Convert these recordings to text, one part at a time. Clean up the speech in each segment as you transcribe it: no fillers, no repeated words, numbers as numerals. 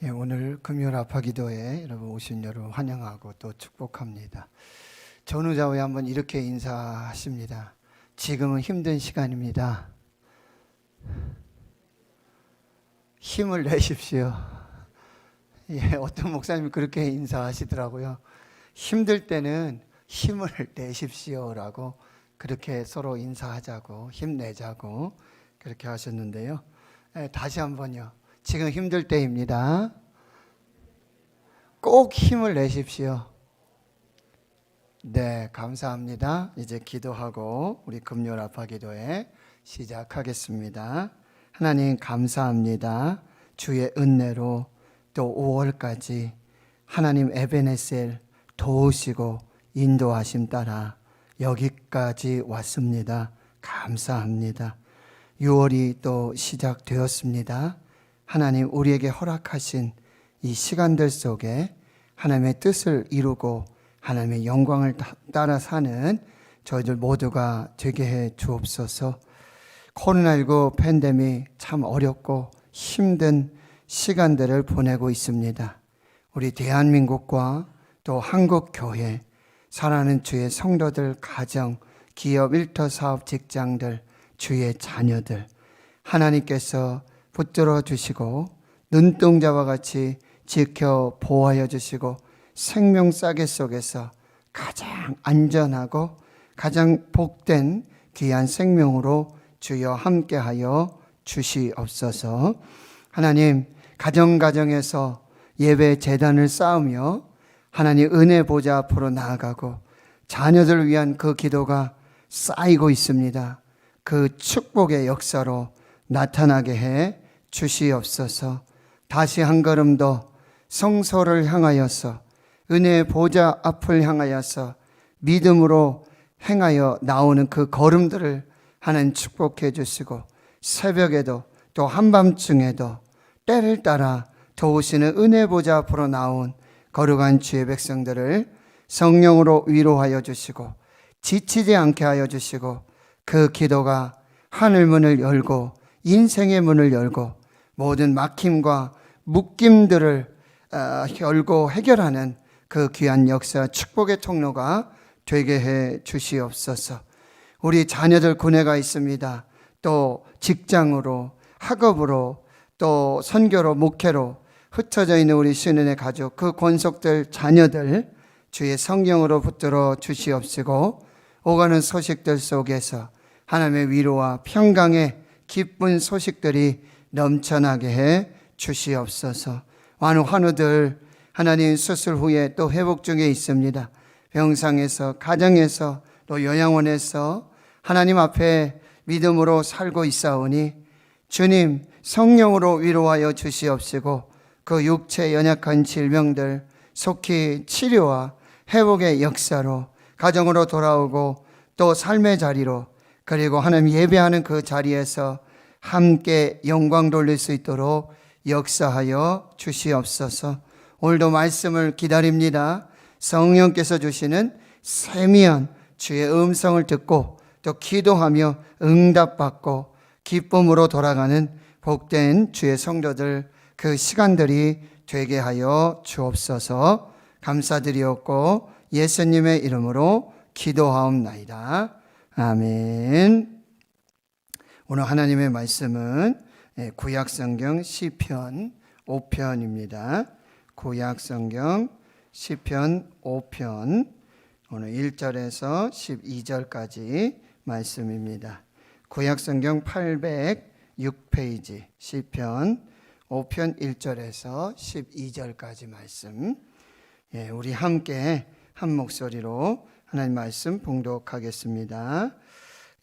오늘 금요일 아파기도에 여러분 오신 여러분 환영하고 또 축복합니다. 전우좌우에 한번 이렇게 인사하십니다. 지금은 힘든 시간입니다. 힘을 내십시오. 어떤 목사님이 그렇게 인사하시더라고요. 힘들 때는 힘을 내십시오라고 그렇게 서로 인사하자고 힘내자고 그렇게 하셨는데요. 다시 한번요. 지금 힘들 때입니다. 꼭 힘을 내십시오. 네, 감사합니다. 이제 기도하고 우리 금요일 아파기도회 시작하겠습니다. 하나님 감사합니다. 주의 은혜로 또 5월까지 하나님 에베네셀 도우시고 인도하심 따라 여기까지 왔습니다. 감사합니다. 6월이 또 시작되었습니다. 하나님 우리에게 허락하신 이 시간들 속에 하나님의 뜻을 이루고 하나님의 영광을 따라 사는 저희들 모두가 되게 해 주옵소서. 코로나19 팬데믹 참 어렵고 힘든 시간들을 보내고 있습니다. 우리 대한민국과 또 한국교회, 사랑하는 주의 성도들, 가정, 기업, 일터, 사업, 직장들, 주의 자녀들 하나님께서 붙들어 주시고 눈동자와 같이 지켜 보호하여 주시고 생명 싸개 속에서 가장 안전하고 가장 복된 귀한 생명으로 주여 함께하여 주시옵소서. 하나님 가정에서 예배 제단을 쌓으며 하나님 은혜 보좌 앞으로 나아가고 자녀들을 위한 그 기도가 쌓이고 있습니다. 그 축복의 역사로 나타나게 해 주시옵소서. 다시 한 걸음 더 성소를 향하여서 은혜의 보좌 앞을 향하여서 믿음으로 행하여 나오는 그 걸음들을 하나님 축복해 주시고 새벽에도 또 한밤중에도 때를 따라 도우시는 은혜 보좌 앞으로 나온 거룩한 주의 백성들을 성령으로 위로하여 주시고 지치지 않게 하여 주시고 그 기도가 하늘문을 열고 인생의 문을 열고 모든 막힘과 묶임들을 열고 해결하는 그 귀한 역사 축복의 통로가 되게 해 주시옵소서. 우리 자녀들 군회가 있습니다. 또 직장으로 학업으로 또 선교로 목회로 흩어져 있는 우리 신은의 가족 그 권속들 자녀들 주의 성령으로 붙들어 주시옵시고 오가는 소식들 속에서 하나님의 위로와 평강의 기쁜 소식들이 넘쳐나게 해 주시옵소서. 많은 환우들 하나님 수술 후에 또 회복 중에 있습니다. 병상에서 가정에서 또 요양원에서 하나님 앞에 믿음으로 살고 있사오니 주님 성령으로 위로하여 주시옵시고 그 육체 연약한 질병들 속히 치료와 회복의 역사로 가정으로 돌아오고 또 삶의 자리로 그리고 하나님 예배하는 그 자리에서 함께 영광 돌릴 수 있도록 역사하여 주시옵소서. 오늘도 말씀을 기다립니다. 성령께서 주시는 세미한 주의 음성을 듣고 또 기도하며 응답받고 기쁨으로 돌아가는 복된 주의 성도들 그 시간들이 되게 하여 주옵소서. 감사드리옵고 예수님의 이름으로 기도하옵나이다. 아멘. 오늘 하나님의 말씀은 구약성경 시편 5편입니다. 구약성경 시편 5편 오늘 1절에서 12절까지 말씀입니다. 구약성경 806페이지 시편 5편 1절에서 12절까지 말씀. 우리 함께 한 목소리로 하나님 말씀 봉독하겠습니다.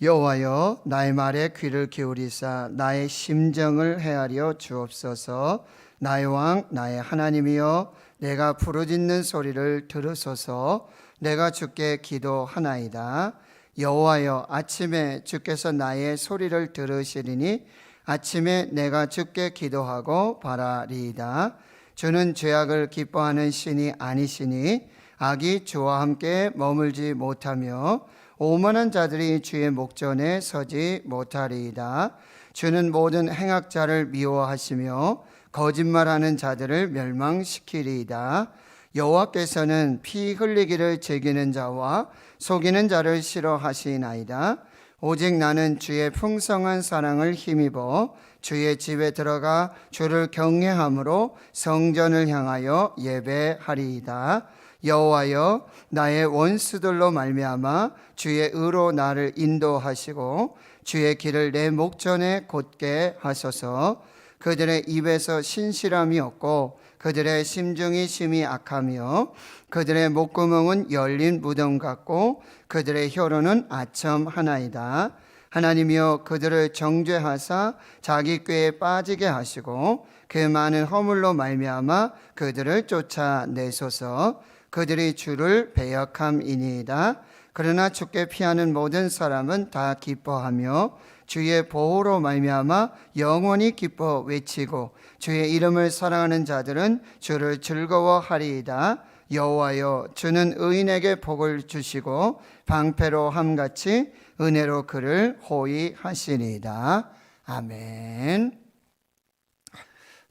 여호와여 나의 말에 귀를 기울이사 나의 심정을 헤아려 주옵소서. 나의 왕 나의 하나님이여 내가 부르짖는 소리를 들으소서. 내가 주께 기도하나이다. 여호와여 아침에 주께서 나의 소리를 들으시리니 아침에 내가 주께 기도하고 바라리이다. 주는 죄악을 기뻐하는 신이 아니시니 악이 주와 함께 머물지 못하며 오만한 자들이 주의 목전에 서지 못하리이다. 주는 모든 행악자를 미워하시며 거짓말하는 자들을 멸망시키리이다. 여호와께서는 피 흘리기를 즐기는 자와 속이는 자를 싫어하시나이다. 오직 나는 주의 풍성한 사랑을 힘입어 주의 집에 들어가 주를 경외함으로 성전을 향하여 예배하리이다. 여호와여, 나의 원수들로 말미암아 주의 의로 나를 인도하시고 주의 길을 내 목전에 곧게 하소서. 그들의 입에서 신실함이 없고 그들의 심중이 심히 악하며 그들의 목구멍은 열린 무덤 같고 그들의 혀로는 아첨하나이다. 하나님이여, 그들을 정죄하사 자기 꾀에 빠지게 하시고 그 많은 허물로 말미암아 그들을 쫓아내소서. 그들이 주를 배역함이니이다. 그러나 주께 피하는 모든 사람은 다 기뻐하며 주의 보호로 말미암아 영원히 기뻐 외치고 주의 이름을 사랑하는 자들은 주를 즐거워하리이다. 여호와여, 주는 의인에게 복을 주시고 방패로 함같이 은혜로 그를 호위하시리이다. 아멘.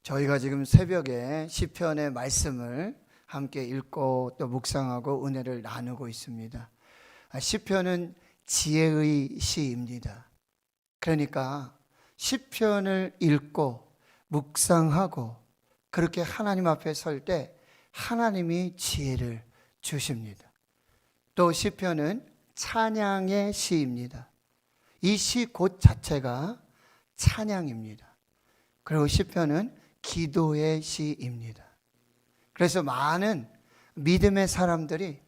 저희가 지금 새벽에 시편의 말씀을 함께 읽고 또 묵상하고 은혜를 나누고 있습니다. 시편은 지혜의 시입니다. 그러니까 시편을 읽고 묵상하고 그렇게 하나님 앞에 설 때 하나님이 지혜를 주십니다. 또 시편은 찬양의 시입니다. 이 시 곧 자체가 찬양입니다. 그리고 시편은 기도의 시입니다. 그래서 많은 믿음의 사람들이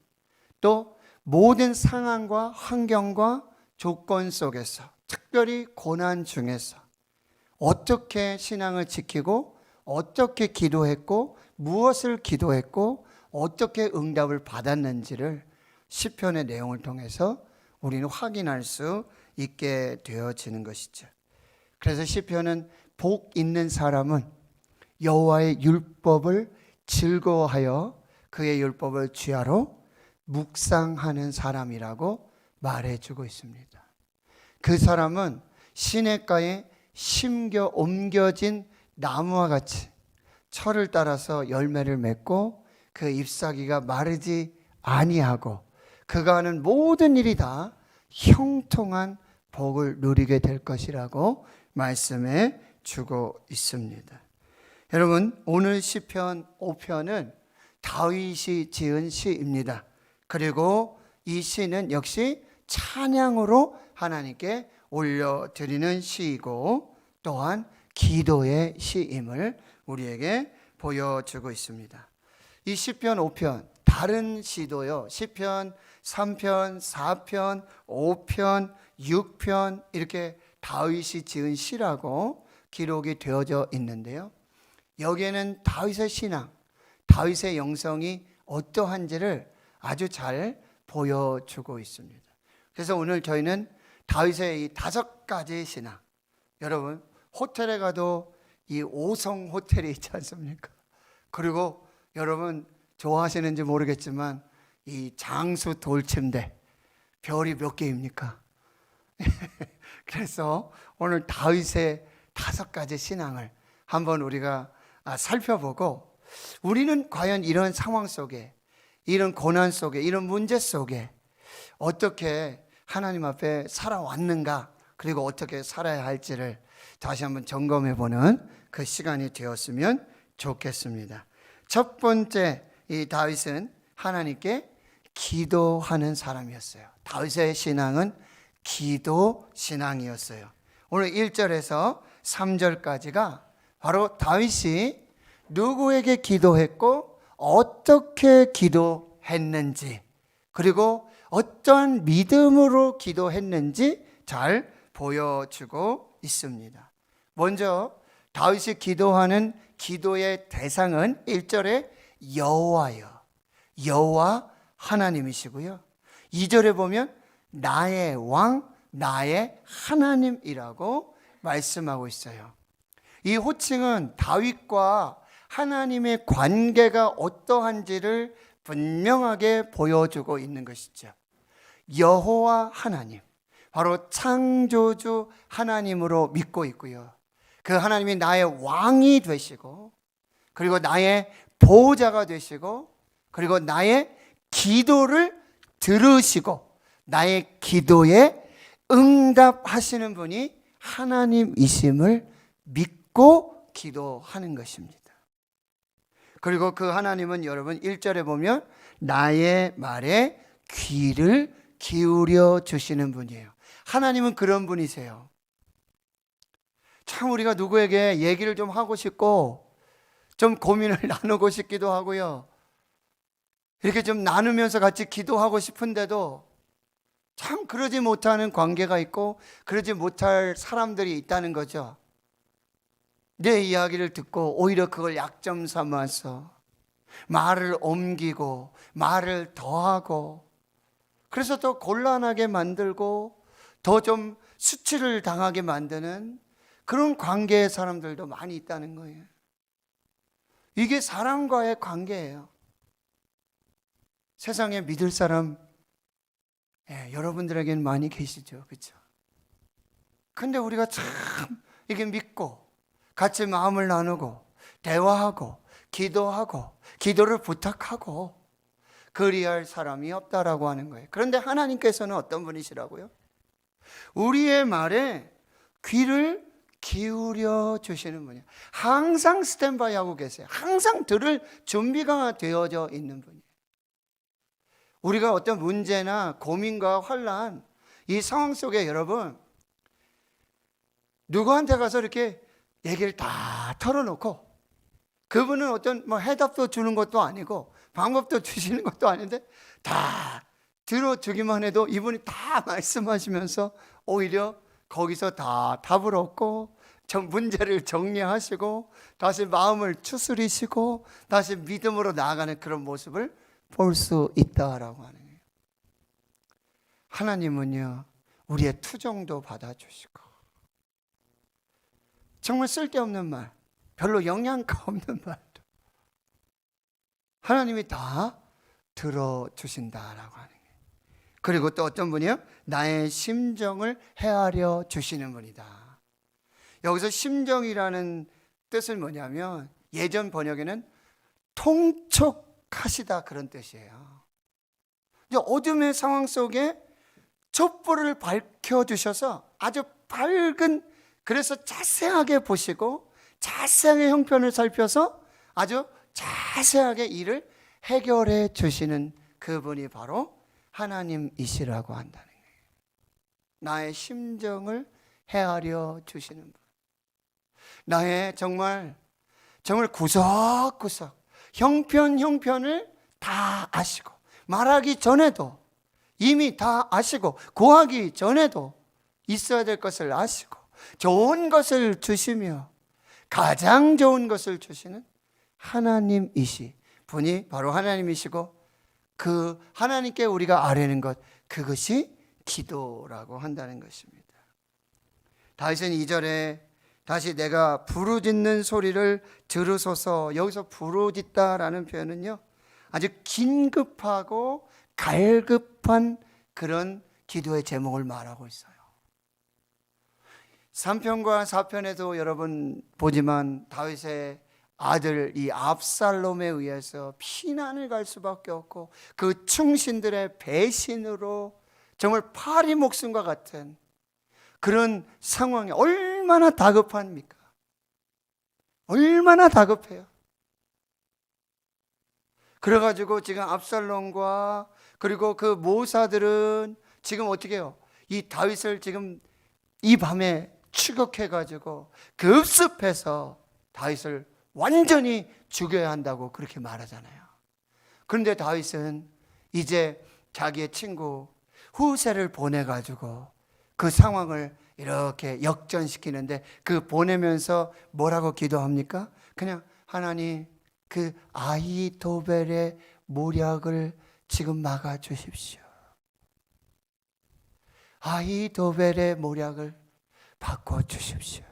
또 모든 상황과 환경과 조건 속에서, 특별히 고난 중에서 어떻게 신앙을 지키고 어떻게 기도했고 무엇을 기도했고 어떻게 응답을 받았는지를 시편의 내용을 통해서 우리는 확인할 수 있게 되어지는 것이죠. 그래서 시편은 복 있는 사람은 여호와의 율법을 즐거워하여 그의 율법을 주야로 묵상하는 사람이라고 말해주고 있습니다. 그 사람은 시냇가에 심겨 옮겨진 나무와 같이 철을 따라서 열매를 맺고 그 잎사귀가 마르지 아니하고 그가 하는 모든 일이 다 형통한 복을 누리게 될 것이라고 말씀해 주고 있습니다. 여러분, 오늘 시편 5편은 다윗이 지은 시입니다. 그리고 이 시는 역시 찬양으로 하나님께 올려드리는 시이고 또한 기도의 시임을 우리에게 보여주고 있습니다. 이 시편 5편, 다른 시도요, 시편 3편, 4편, 5편, 6편 이렇게 다윗이 지은 시라고 기록이 되어져 있는데요. 여기에는 다윗의 신앙, 다윗의 영성이 어떠한지를 아주 잘 보여주고 있습니다. 그래서 오늘 저희는 다윗의 이 5가지 신앙, 여러분 호텔에 가도 이 5성 호텔이 있지 않습니까? 그리고 여러분 좋아하시는지 모르겠지만 이 장수 돌침대 별이 몇 개입니까? 그래서 오늘 다윗의 5가지 신앙을 한번 우리가 살펴보고 우리는 과연 이런 상황 속에, 이런 고난 속에, 이런 문제 속에 어떻게 하나님 앞에 살아왔는가, 그리고 어떻게 살아야 할지를 다시 한번 점검해보는 그 시간이 되었으면 좋겠습니다. 첫 번째, 이 다윗은 하나님께 기도하는 사람이었어요. 다윗의 신앙은 기도 신앙이었어요. 오늘 1절에서 3절까지가 바로 다윗이 누구에게 기도했고 어떻게 기도했는지, 그리고 어떠한 믿음으로 기도했는지 잘 보여주고 있습니다. 먼저 다윗이 기도하는 기도의 대상은 1절에 여호와여, 여호와 하나님이시고요. 2절에 보면 나의 왕, 나의 하나님이라고 말씀하고 있어요. 이 호칭은 다윗과 하나님의 관계가 어떠한지를 분명하게 보여주고 있는 것이죠. 여호와 하나님, 바로 창조주 하나님으로 믿고 있고요. 그 하나님이 나의 왕이 되시고, 그리고 나의 보호자가 되시고, 그리고 나의 기도를 들으시고 나의 기도에 응답하시는 분이 하나님이심을 믿고 기도하는 것입니다. 그리고 그 하나님은 여러분 1절에 보면 나의 말에 귀를 기울여 주시는 분이에요. 하나님은 그런 분이세요. 참 우리가 누구에게 얘기를 좀 하고 싶고 좀 고민을 나누고 싶기도 하고요. 이렇게 좀 나누면서 같이 기도하고 싶은데도 참 그러지 못하는 관계가 있고 그러지 못할 사람들이 있다는 거죠. 내 이야기를 듣고 오히려 그걸 약점 삼아서 말을 옮기고 말을 더하고, 그래서 더 곤란하게 만들고 더 좀 수치를 당하게 만드는 그런 관계의 사람들도 많이 있다는 거예요. 이게 사람과의 관계예요. 세상에 믿을 사람 여러분들에게는 많이 계시죠, 그렇죠? 근데 우리가 참 이게 믿고 같이 마음을 나누고 대화하고 기도하고 기도를 부탁하고 그리할 사람이 없다라고 하는 거예요. 그런데 하나님께서는 어떤 분이시라고요? 우리의 말에 귀를 기울여 주시는 분이에요. 항상 스탠바이 하고 계세요. 항상 들을 준비가 되어져 있는 분이에요. 우리가 어떤 문제나 고민과 환난, 이 상황 속에 여러분 누구한테 가서 이렇게 얘기를 다 털어놓고 그분은 어떤 해답도 주는 것도 아니고 방법도 주시는 것도 아닌데 다 들어주기만 해도 이분이 다 말씀하시면서 오히려 거기서 다 답을 얻고 문제를 정리하시고 다시 마음을 추스리시고 다시 믿음으로 나아가는 그런 모습을 볼 수 있다라고 하는 거예요. 하나님은요 우리의 투정도 받아주시고 정말 쓸데없는 말, 별로 영양가 없는 말도 하나님이 다 들어주신다라고 하는 거예요. 그리고 또 어떤 분이요? 나의 심정을 헤아려 주시는 분이다. 여기서 심정이라는 뜻은 뭐냐면 예전 번역에는 통촉하시다 그런 뜻이에요. 어둠의 상황 속에 촛불을 밝혀주셔서 아주 밝은, 그래서 자세하게 보시고 자세하게 형편을 살펴서 아주 자세하게 일을 해결해 주시는 그분이 바로 하나님이시라고 한다는 거예요. 나의 심정을 헤아려 주시는 분, 나의 정말 구석구석 형편을 다 아시고 말하기 전에도 이미 다 아시고 구하기 전에도 있어야 될 것을 아시고 좋은 것을 주시며 가장 좋은 것을 주시는 하나님이시 분이 바로 하나님이시고, 그 하나님께 우리가 아뢰는 것, 그것이 기도라고 한다는 것입니다. 다윗은 2절에 다시 내가 부르짖는 소리를 들으소서, 여기서 부르짖다라는 표현은요 아주 긴급하고 갈급한 그런 기도의 제목을 말하고 있어요. 3편과 4편에도 여러분 보지만 다윗의 아들 이 압살롬에 의해서 피난을 갈 수밖에 없고 그 충신들의 배신으로 정말 파리 목숨과 같은 그런 상황이 얼마나 다급합니까? 얼마나 다급해요. 그래가지고 지금 압살롬과 그리고 그 모사들은 지금 어떻게 해요? 이 다윗을 지금 이 밤에 추격해가지고 급습해서 다윗을 완전히 죽여야 한다고 그렇게 말하잖아요. 그런데 다윗은 이제 자기의 친구 후세를 보내가지고 그 상황을 이렇게 역전시키는데, 그 보내면서 뭐라고 기도합니까? 그냥 하나님 그 아히도벨의 모략을 지금 막아주십시오. 아히도벨의 모략을 바꿔주십시오.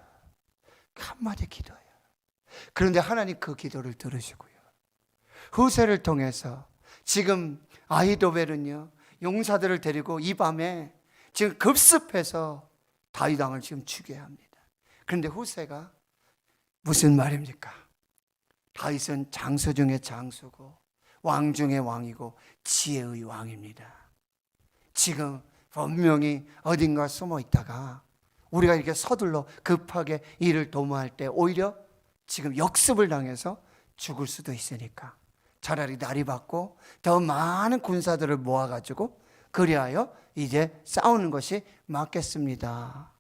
한마디 기도예요. 그런데 하나님 그 기도를 들으시고요, 후세를 통해서 지금 아히도벨은요 용사들을 데리고 이 밤에 지금 급습해서 다윗 왕을 지금 죽여야 합니다. 그런데 후세가 무슨 말입니까? 다윗은 장수 중의 장수고 왕 중의 왕이고 지혜의 왕입니다. 지금 분명히 어딘가 숨어 있다가 우리가 이렇게 서둘러 급하게 일을 도모할 때 오히려 지금 역습을 당해서 죽을 수도 있으니까 차라리 날이 밝고 더 많은 군사들을 모아가지고 그리하여 이제 싸우는 것이 맞겠습니다.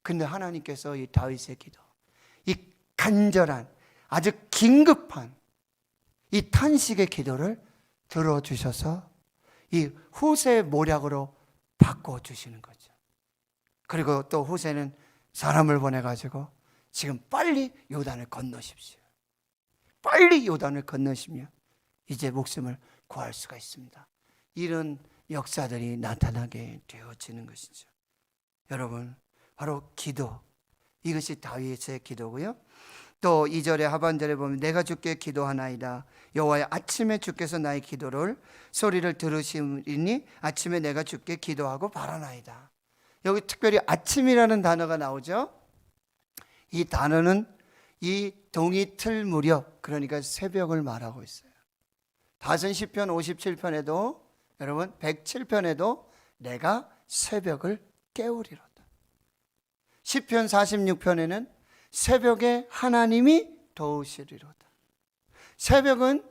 근데 하나님께서 이 다윗의 기도, 이 간절한 아주 긴급한 이 탄식의 기도를 들어주셔서 이 후세의 모략으로 바꿔주시는 거죠. 그리고 또 후세는 사람을 보내가지고 지금 빨리 요단을 건너십시오. 빨리 요단을 건너시면 이제 목숨을 구할 수가 있습니다. 이런 역사들이 나타나게 되어지는 것이죠. 여러분, 바로 기도, 이것이 다윗의 기도고요. 또 2절의 하반절에 보면 내가 주께 기도하나이다. 여호와여, 아침에 주께서 나의 기도를 소리를 들으시니 아침에 내가 주께 기도하고 바라나이다. 여기 특별히 아침이라는 단어가 나오죠. 이 단어는 이 동이 틀 무렵, 그러니까 새벽을 말하고 있어요. 다윗은 시편 57편에도 여러분 107편에도 내가 새벽을 깨우리로다. 시편 46편에는 새벽에 하나님이 도우시리로다. 새벽은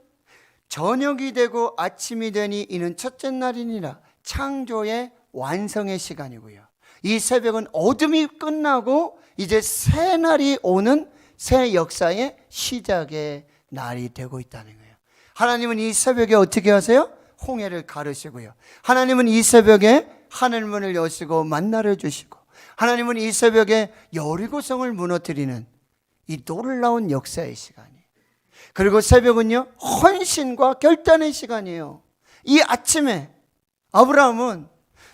저녁이 되고 아침이 되니 이는 첫째 날이니라. 창조의 완성의 시간이고요. 이 새벽은 어둠이 끝나고 이제 새 날이 오는 새 역사의 시작의 날이 되고 있다는 거예요. 하나님은 이 새벽에 어떻게 하세요? 홍해를 가르시고요. 하나님은 이 새벽에 하늘문을 여시고 만나를 주시고, 하나님은 이 새벽에 여리고성을 무너뜨리는 이 놀라운 역사의 시간이에요. 그리고 새벽은요, 헌신과 결단의 시간이에요. 이 아침에 아브라함은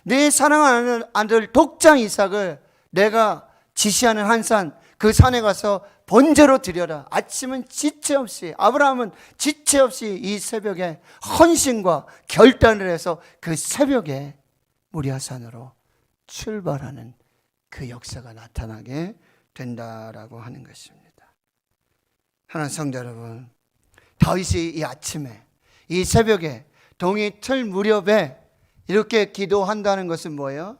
내 사랑하는 아들 독장 이삭을 내가 지시하는 한 산, 그 산에 가서 번제로 드려라. 아침은 지체 없이, 아브라함은 지체 없이 이 새벽에 헌신과 결단을 해서 그 새벽에 모리아산으로 출발하는 그 역사가 나타나게 된다라고 하는 것입니다. 하나님 성도 여러분, 다윗이 이 아침에, 이 새벽에, 동이 틀 무렵에 이렇게 기도한다는 것은 뭐예요?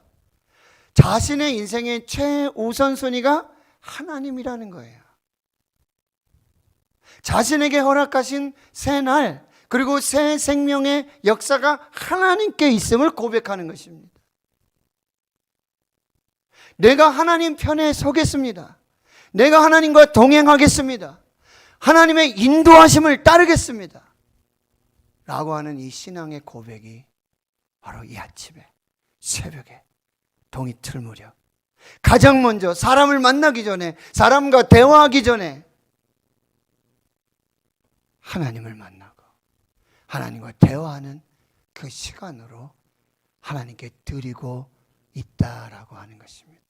자신의 인생의 최우선순위가 하나님이라는 거예요. 자신에게 허락하신 새 날, 그리고 새 생명의 역사가 하나님께 있음을 고백하는 것입니다. 내가 하나님 편에 서겠습니다. 내가 하나님과 동행하겠습니다. 하나님의 인도하심을 따르겠습니다. 라고 하는 이 신앙의 고백이 바로 이 아침에, 새벽에, 동이 틀 무렵, 가장 먼저 사람을 만나기 전에, 사람과 대화하기 전에 하나님을 만나고 하나님과 대화하는 그 시간으로 하나님께 드리고 있다라고 하는 것입니다.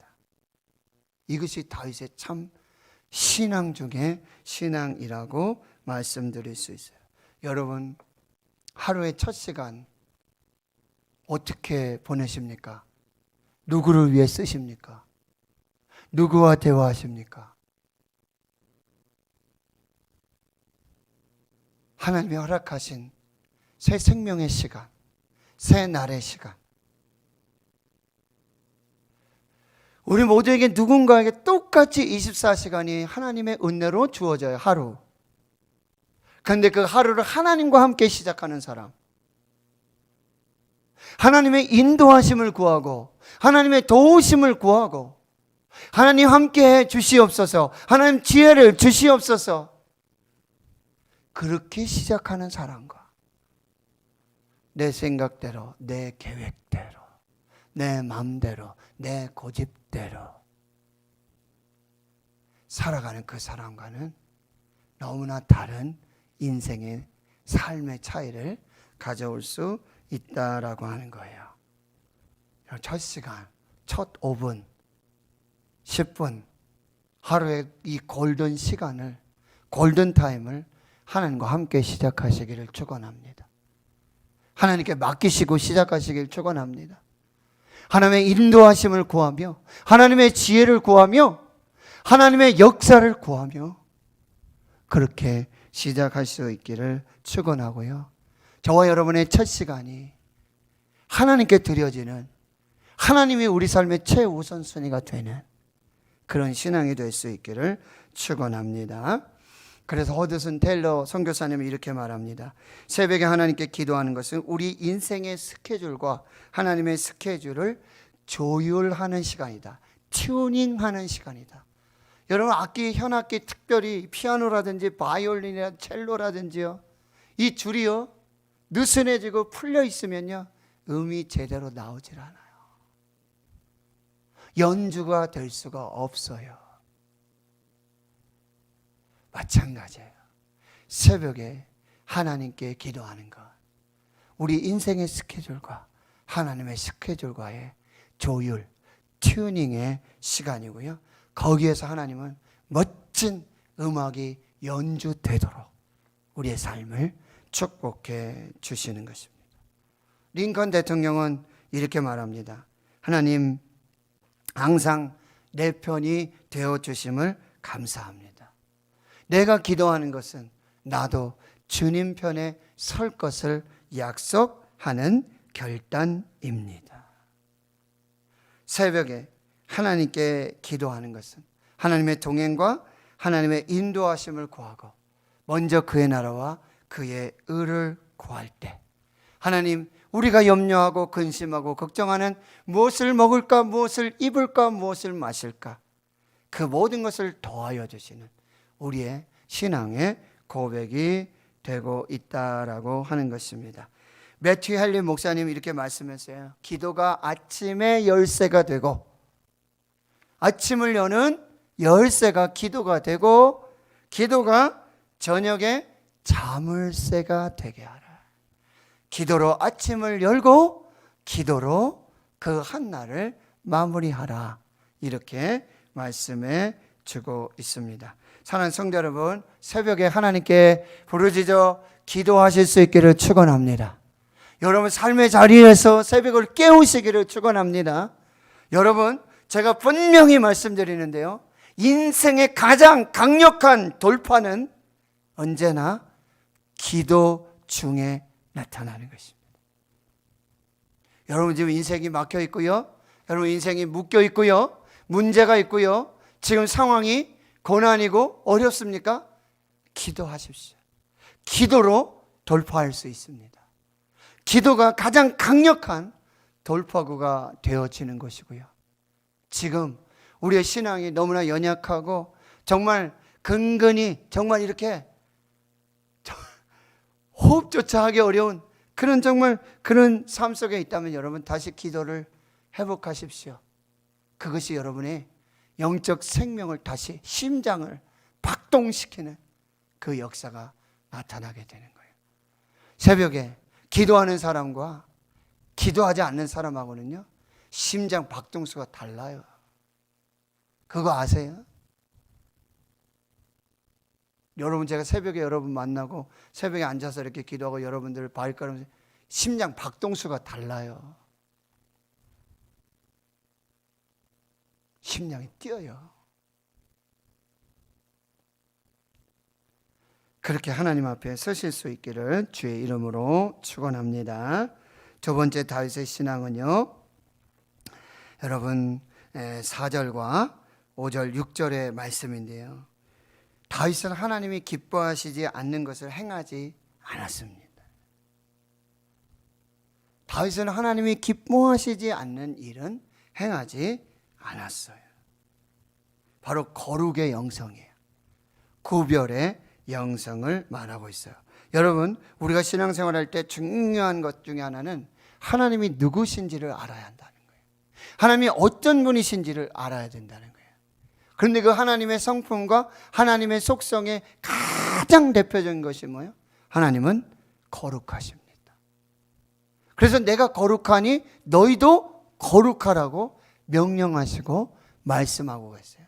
이것이 다윗의 참 신앙 중에 신앙이라고 말씀드릴 수 있어요. 여러분, 하루의 첫 시간 어떻게 보내십니까? 누구를 위해 쓰십니까? 누구와 대화하십니까? 하나님이 허락하신 새 생명의 시간, 새 날의 시간, 우리 모두에게 누군가에게 똑같이 24시간이 하나님의 은혜로 주어져요. 하루. 그런데 그 하루를 하나님과 함께 시작하는 사람, 하나님의 인도하심을 구하고 하나님의 도우심을 구하고 하나님 함께해 주시옵소서, 하나님 지혜를 주시옵소서, 그렇게 시작하는 사람과 내 생각대로, 내 계획대로, 내 마음대로, 내 고집대로 살아가는 그 사람과는 너무나 다른 인생의 삶의 차이를 가져올 수 있다라고 하는 거예요. 첫 시간, 첫 5분, 10분, 하루의 이 골든 시간을, 골든 타임을 하나님과 함께 시작하시기를 축원합니다. 하나님께 맡기시고 시작하시길 축원합니다. 하나님의 인도하심을 구하며 하나님의 지혜를 구하며 하나님의 역사를 구하며 그렇게 시작할 수 있기를 축원하고요. 저와 여러분의 첫 시간이 하나님께 드려지는, 하나님이 우리 삶의 최우선순위가 되는 그런 신앙이 될 수 있기를 축원합니다. 그래서 허드슨 테일러 선교사님이 이렇게 말합니다. 새벽에 하나님께 기도하는 것은 우리 인생의 스케줄과 하나님의 스케줄을 조율하는 시간이다. 튜닝하는 시간이다. 여러분, 악기, 현악기, 특별히 피아노라든지 바이올린이나 첼로라든지요, 이 줄이요 느슨해지고 풀려 있으면요 음이 제대로 나오질 않아요. 연주가 될 수가 없어요. 마찬가지예요. 새벽에 하나님께 기도하는 것, 우리 인생의 스케줄과 하나님의 스케줄과의 조율, 튜닝의 시간이고요. 거기에서 하나님은 멋진 음악이 연주되도록 우리의 삶을 축복해 주시는 것입니다. 링컨 대통령은 이렇게 말합니다. 하나님, 항상 내 편이 되어주심을 감사합니다. 내가 기도하는 것은 나도 주님 편에 설 것을 약속하는 결단입니다. 새벽에 하나님께 기도하는 것은 하나님의 동행과 하나님의 인도하심을 구하고 먼저 그의 나라와 그의 의를 구할 때, 하나님, 우리가 염려하고 근심하고 걱정하는 무엇을 먹을까, 무엇을 입을까, 무엇을 마실까, 그 모든 것을 더하여 주시는 우리의 신앙의 고백이 되고 있다라고 하는 것입니다. 매튜 헨리 목사님이 이렇게 말씀했어요. 기도가 아침의 열쇠가 되고, 아침을 여는 열쇠가 기도가 되고, 기도가 저녁에 자물쇠가 되게 하라. 기도로 아침을 열고 기도로 그 한날을 마무리하라. 이렇게 말씀해 주고 있습니다. 사랑하는 성도 여러분, 새벽에 하나님께 부르짖어 기도하실 수 있기를 축원합니다. 여러분 삶의 자리에서 새벽을 깨우시기를 축원합니다. 여러분, 제가 분명히 말씀드리는데요, 인생의 가장 강력한 돌파는 언제나 기도 중에 나타나는 것입니다. 여러분 지금 인생이 막혀 있고요, 여러분 인생이 묶여 있고요, 문제가 있고요, 지금 상황이 고난이고 어렵습니까? 기도하십시오. 기도로 돌파할 수 있습니다. 기도가 가장 강력한 돌파구가 되어지는 것이고요. 지금 우리의 신앙이 너무나 연약하고 정말 근근히 정말 이렇게 호흡조차 하기 어려운 그런 정말 그런 삶 속에 있다면 여러분 다시 기도를 회복하십시오. 그것이 여러분의 영적 생명을 다시 심장을 박동시키는 그 역사가 나타나게 되는 거예요. 새벽에 기도하는 사람과 기도하지 않는 사람하고는요 심장 박동수가 달라요. 그거 아세요? 여러분, 제가 새벽에 여러분 만나고 새벽에 앉아서 이렇게 기도하고 여러분들 발걸음 심장 박동수가 달라요. 심장이 뛰어요. 그렇게 하나님 앞에 서실 수 있기를 주의 이름으로 축원합니다. 두 번째 다윗의 신앙은요, 여러분 4절과 5절 6절의 말씀인데요, 다윗은 하나님이 기뻐하시지 않는 것을 행하지 않았습니다. 다윗은 하나님이 기뻐하시지 않는 일은 행하지 않았어요. 바로 거룩의 영성이에요. 구별의 영성을 말하고 있어요. 여러분, 우리가 신앙생활할 때 중요한 것 중에 하나는 하나님이 누구신지를 알아야 한다는 거예요. 하나님이 어떤 분이신지를 알아야 된다는 거예요. 그런데 그 하나님의 성품과 하나님의 속성의 가장 대표적인 것이 뭐예요? 하나님은 거룩하십니다. 그래서 내가 거룩하니 너희도 거룩하라고 명령하시고 말씀하고 계세요.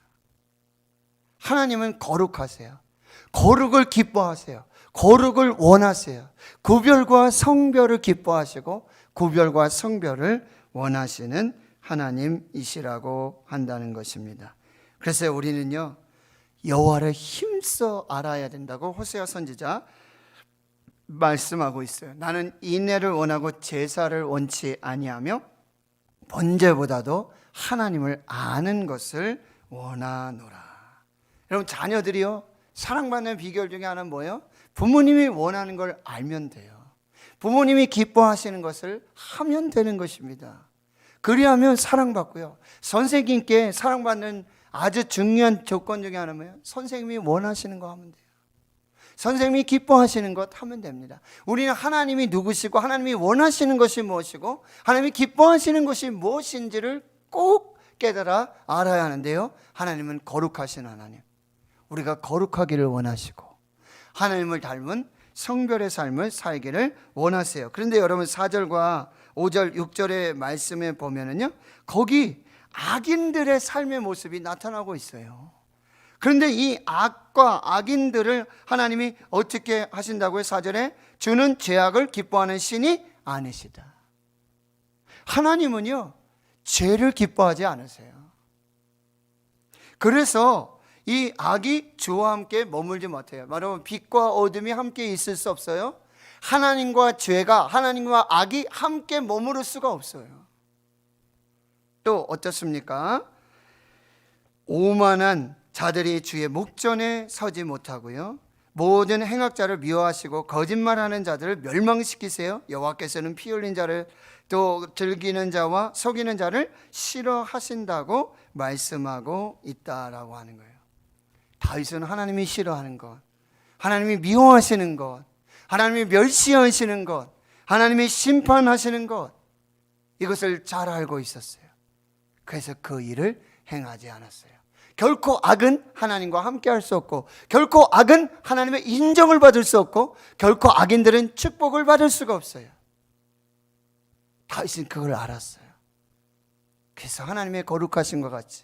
하나님은 거룩하세요. 거룩을 기뻐하세요. 거룩을 원하세요. 구별과 성별을 기뻐하시고 구별과 성별을 원하시는 하나님이시라고 한다는 것입니다. 그래서 우리는요 여호와를 힘써 알아야 된다고 호세아 선지자 말씀하고 있어요. 나는 인애를 원하고 제사를 원치 아니하며 번제보다도 하나님을 아는 것을 원하노라. 여러분, 자녀들이요 사랑받는 비결 중에 하나는 뭐예요? 부모님이 원하는 걸 알면 돼요. 부모님이 기뻐하시는 것을 하면 되는 것입니다. 그리하면 사랑받고요. 선생님께 사랑받는 아주 중요한 조건 중에 하나는 뭐예요? 선생님이 원하시는 거 하면 돼요. 선생님이 기뻐하시는 것 하면 됩니다. 우리는 하나님이 누구시고 하나님이 원하시는 것이 무엇이고 하나님이 기뻐하시는 것이 무엇인지를 꼭 깨달아 알아야 하는데요, 하나님은 거룩하신 하나님, 우리가 거룩하기를 원하시고 하나님을 닮은 성별의 삶을 살기를 원하세요. 그런데 여러분 4절과 5절 6절의 말씀에 보면은요 거기 악인들의 삶의 모습이 나타나고 있어요. 그런데 이 악과 악인들을 하나님이 어떻게 하신다고요? 4절에 주는 죄악을 기뻐하는 신이 아니시다. 하나님은요 죄를 기뻐하지 않으세요. 그래서 이 악이 주와 함께 머물지 못해요. 말하면 빛과 어둠이 함께 있을 수 없어요. 하나님과 죄가, 하나님과 악이 함께 머무를 수가 없어요. 또 어떻습니까? 오만한 자들이 주의 목전에 서지 못하고요, 모든 행악자를 미워하시고 거짓말하는 자들을 멸망시키세요. 여호와께서는 피 흘린 자를 또 즐기는 자와 속이는 자를 싫어하신다고 말씀하고 있다라고 하는 거예요. 다윗은 하나님이 싫어하는 것, 하나님이 미워하시는 것, 하나님이 멸시하시는 것, 하나님이 심판하시는 것, 이것을 잘 알고 있었어요. 그래서 그 일을 행하지 않았어요. 결코 악은 하나님과 함께 할 수 없고, 결코 악은 하나님의 인정을 받을 수 없고, 결코 악인들은 축복을 받을 수가 없어요. 다윗은 그걸 알았어요. 그래서 하나님의 거룩하신 것 같이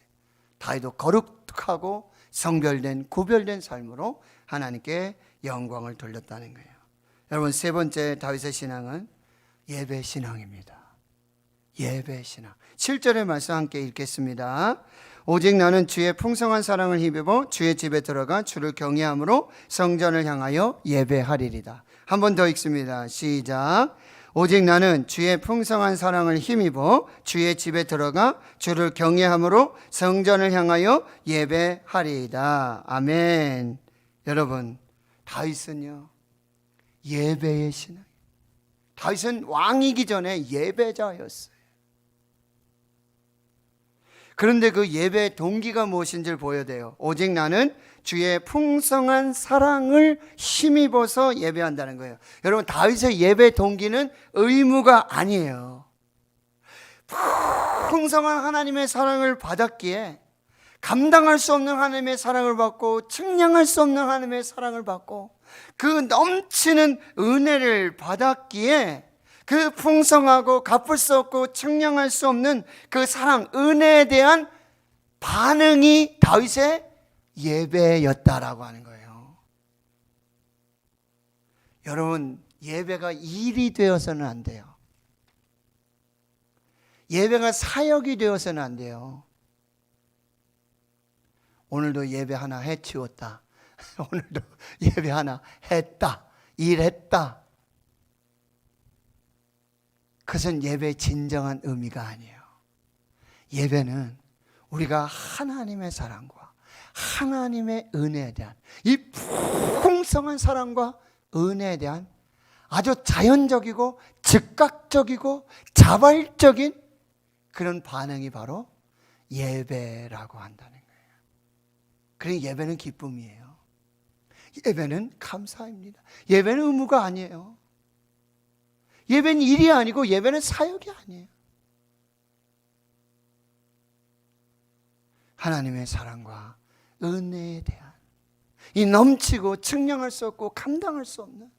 다윗도 거룩하고 성별된 구별된 삶으로 하나님께 영광을 돌렸다는 거예요. 여러분, 세 번째 다윗의 신앙은 예배 신앙입니다. 예배 신앙. 7절의 말씀 함께 읽겠습니다. 오직 나는 주의 풍성한 사랑을 힘입어 주의 집에 들어가 주를 경외함으로 성전을 향하여 예배하리이다. 한 번 더 읽습니다. 시작. 오직 나는 주의 풍성한 사랑을 힘입어 주의 집에 들어가 주를 경외함으로 성전을 향하여 예배하리이다. 아멘. 여러분, 다윗은요 예배의 신앙. 다윗은 왕이기 전에 예배자였어요. 그런데 그 예배의 동기가 무엇인지를 보여야 돼요. 오직 나는 주의 풍성한 사랑을 힘입어서 예배한다는 거예요. 여러분, 다윗의 예배 동기는 의무가 아니에요. 풍성한 하나님의 사랑을 받았기에, 감당할 수 없는 하나님의 사랑을 받고, 측량할 수 없는 하나님의 사랑을 받고, 그 넘치는 은혜를 받았기에 그 풍성하고 갚을 수 없고 측량할 수 없는 그 사랑, 은혜에 대한 반응이 다윗의 예배였다라고 하는 거예요. 여러분, 예배가 일이 되어서는 안 돼요. 예배가 사역이 되어서는 안 돼요. 오늘도 예배 하나 해치웠다. 오늘도 예배 하나 했다. 일했다. 그것은 예배의 진정한 의미가 아니에요. 예배는 우리가 하나님의 사랑과 하나님의 은혜에 대한 이 풍성한 사랑과 은혜에 대한 아주 자연적이고 즉각적이고 자발적인 그런 반응이 바로 예배라고 한다는 거예요. 그러니 예배는 기쁨이에요. 예배는 감사입니다. 예배는 의무가 아니에요. 예배는 일이 아니고 예배는 사역이 아니에요. 하나님의 사랑과 은혜에 대한 이 넘치고 측량할 수 없고 감당할 수 없는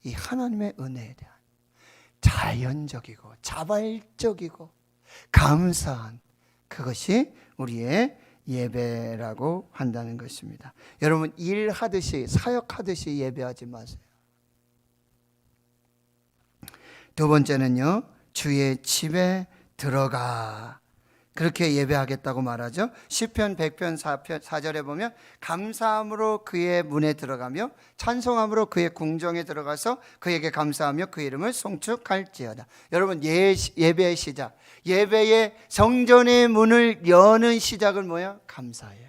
이 하나님의 은혜에 대한 자연적이고 자발적이고 감사한 그것이 우리의 예배라고 한다는 것입니다. 여러분, 일하듯이 사역하듯이 예배하지 마세요. 두 번째는요, 주의 집에 들어가 그렇게 예배하겠다고 말하죠. 시편 100편 4절에 보면 감사함으로 그의 문에 들어가며 찬송함으로 그의 궁정에 들어가서 그에게 감사하며 그 이름을 송축할지어다. 여러분, 예배의 시작, 예배의 성전의 문을 여는 시작은 뭐야? 감사예요.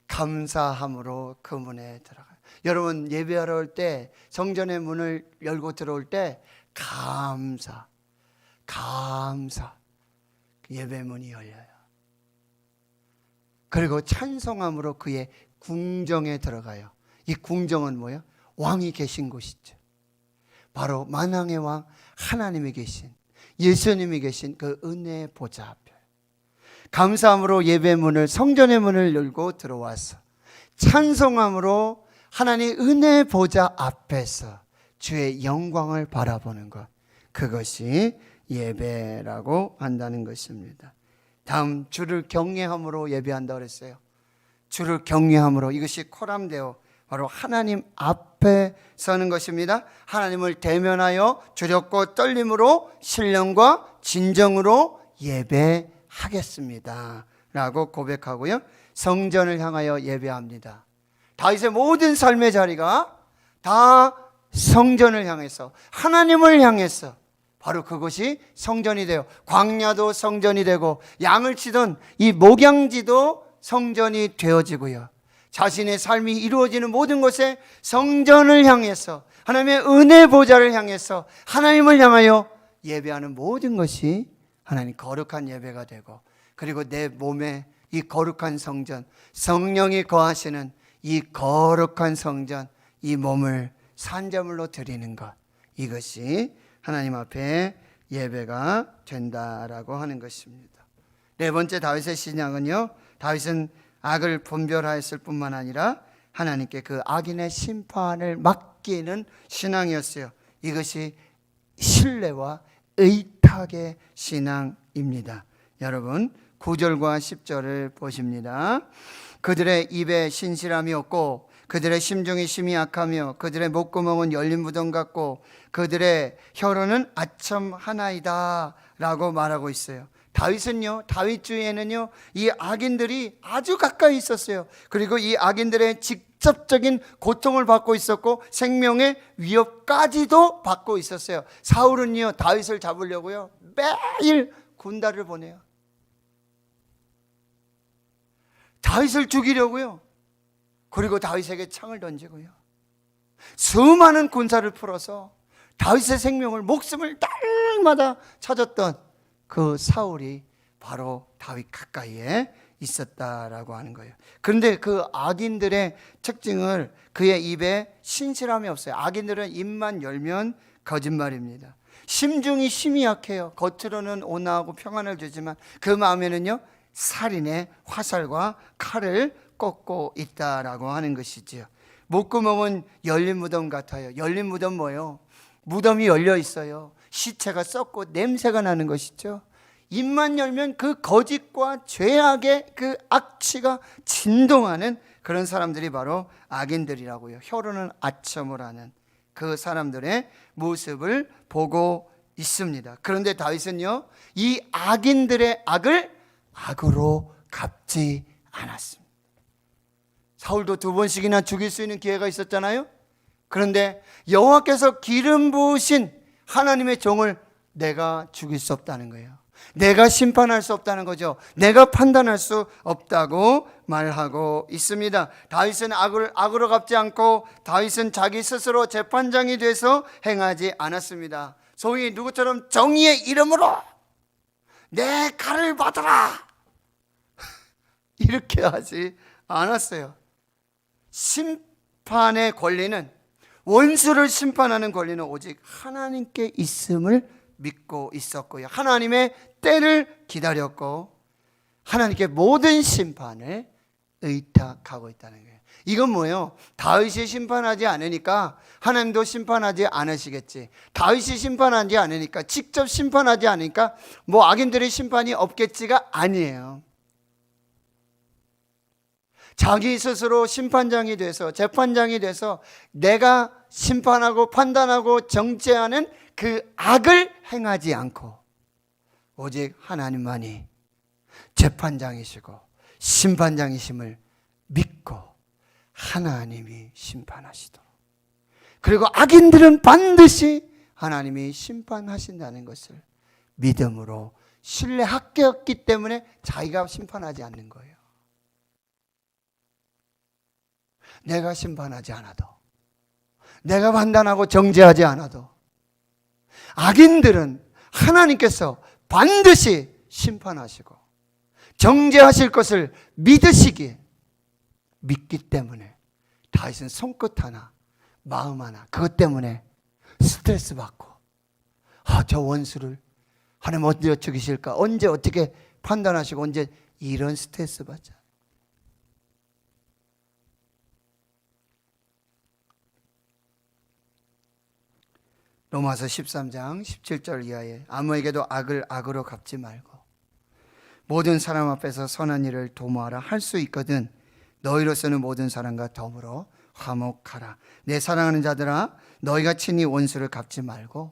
감사함으로 그 문에 들어가요. 여러분, 예배하러 올 때 성전의 문을 열고 들어올 때 감사 예배문이 열려요. 그리고 찬송함으로 그의 궁정에 들어가요. 이 궁정은 뭐예요? 왕이 계신 곳이죠. 바로 만왕의 왕 하나님이 계신, 예수님이 계신 그 은혜의 보좌 앞에 감사함으로 예배문을, 성전의 문을 열고 들어와서 찬송함으로 하나님 은혜의 보좌 앞에서 주의 영광을 바라보는 것, 그것이 예배라고 한다는 것입니다. 다음, 주를 경외함으로 예배한다고 그랬어요. 주를 경외함으로, 이것이 코람데오, 바로 하나님 앞에 서는 것입니다. 하나님을 대면하여 두렵고 떨림으로 신령과 진정으로 예배하겠습니다 라고 고백하고요, 성전을 향하여 예배합니다. 다윗의 모든 삶의 자리가 다 성전을 향해서, 하나님을 향해서, 바로 그것이 성전이 되어, 광야도 성전이 되고 양을 치던 이 목양지도 성전이 되어지고요, 자신의 삶이 이루어지는 모든 곳에 성전을 향해서, 하나님의 은혜 보좌를 향해서, 하나님을 향하여 예배하는 모든 것이 하나님 거룩한 예배가 되고, 그리고 내 몸에 이 거룩한 성전, 성령이 거하시는 이 거룩한 성전, 이 몸을 산제물로 드리는 것, 이것이 하나님 앞에 예배가 된다라고 하는 것입니다. 네 번째, 다윗의 신앙은요, 다윗은 악을 분별하였을 뿐만 아니라 하나님께 그 악인의 심판을 맡기는 신앙이었어요. 이것이 신뢰와 의탁의 신앙입니다. 여러분, 9절과 10절을 보십니다. 그들의 입에 신실함이 없고 그들의 심중이 심히 약하며 그들의 목구멍은 열린 무덤 같고 그들의 혀로는 아첨 하나이다 라고 말하고 있어요. 다윗은요, 다윗 주위에는요, 이 악인들이 아주 가까이 있었어요. 그리고 이 악인들의 직접적인 고통을 받고 있었고 생명의 위협까지도 받고 있었어요. 사울은요, 다윗을 잡으려고요, 매일 군단을 보내요. 다윗을 죽이려고요. 그리고 다윗에게 창을 던지고요, 수많은 군사를 풀어서 다윗의 생명을, 목숨을 날마다 찾았던 그 사울이 바로 다윗 가까이에 있었다라고 하는 거예요. 그런데 그 악인들의 특징을, 그의 입에 신실함이 없어요. 악인들은 입만 열면 거짓말입니다. 심중이 심히 약해요. 겉으로는 온화하고 평안을 주지만 그 마음에는요, 살인의 화살과 칼을 꽂고 있다라고 하는 것이지요. 목구멍은 열린 무덤 같아요. 열린 무덤 뭐예요? 무덤이 열려 있어요. 시체가 썩고 냄새가 나는 것이죠. 입만 열면 그 거짓과 죄악의 그 악취가 진동하는 그런 사람들이 바로 악인들이라고요. 혀로는 아첨을 하는 그 사람들의 모습을 보고 있습니다. 그런데 다윗은요, 이 악인들의 악을 악으로 갚지 않았습니다. 사울도 2번씩이나 죽일 수 있는 기회가 있었잖아요. 그런데 여호와께서 기름 부으신 하나님의 종을 내가 죽일 수 없다는 거예요. 내가 심판할 수 없다는 거죠. 내가 판단할 수 없다고 말하고 있습니다. 다윗은 악으로 갚지 않고 다윗은 자기 스스로 재판장이 돼서 행하지 않았습니다. 소위 누구처럼 정의의 이름으로 내 칼을 받아라 이렇게 하지 않았어요. 심판의 권리는, 원수를 심판하는 권리는 오직 하나님께 있음을 믿고 있었고요, 하나님의 때를 기다렸고 하나님께 모든 심판을 의탁하고 있다는 거예요. 이건 뭐예요? 다윗이 심판하지 않으니까 하나님도 심판하지 않으시겠지, 다윗이 심판하지 않으니까, 직접 심판하지 않으니까 뭐 악인들의 심판이 없겠지가 아니에요. 자기 스스로 심판장이 돼서, 재판장이 돼서 내가 심판하고 판단하고 정죄하는 그 악을 행하지 않고 오직 하나님만이 재판장이시고 심판장이심을 믿고 하나님이 심판하시도록, 그리고 악인들은 반드시 하나님이 심판하신다는 것을 믿음으로 신뢰했기 때문에 자기가 심판하지 않는 거예요. 내가 심판하지 않아도, 내가 판단하고 정죄하지 않아도 악인들은 하나님께서 반드시 심판하시고 정죄하실 것을 믿기 때문에 다윗은 손끝 하나, 마음 하나, 그것 때문에 스트레스 받고, 저 원수를 하나님 언제 죽이실까, 언제 어떻게 판단하시고, 언제, 이런 스트레스 받자. 로마서 13장 17절 이하에 아무에게도 악을 악으로 갚지 말고 모든 사람 앞에서 선한 일을 도모하라. 할 수 있거든 너희로서는 모든 사람과 더불어 화목하라. 내 사랑하는 자들아, 너희가 친히 원수를 갚지 말고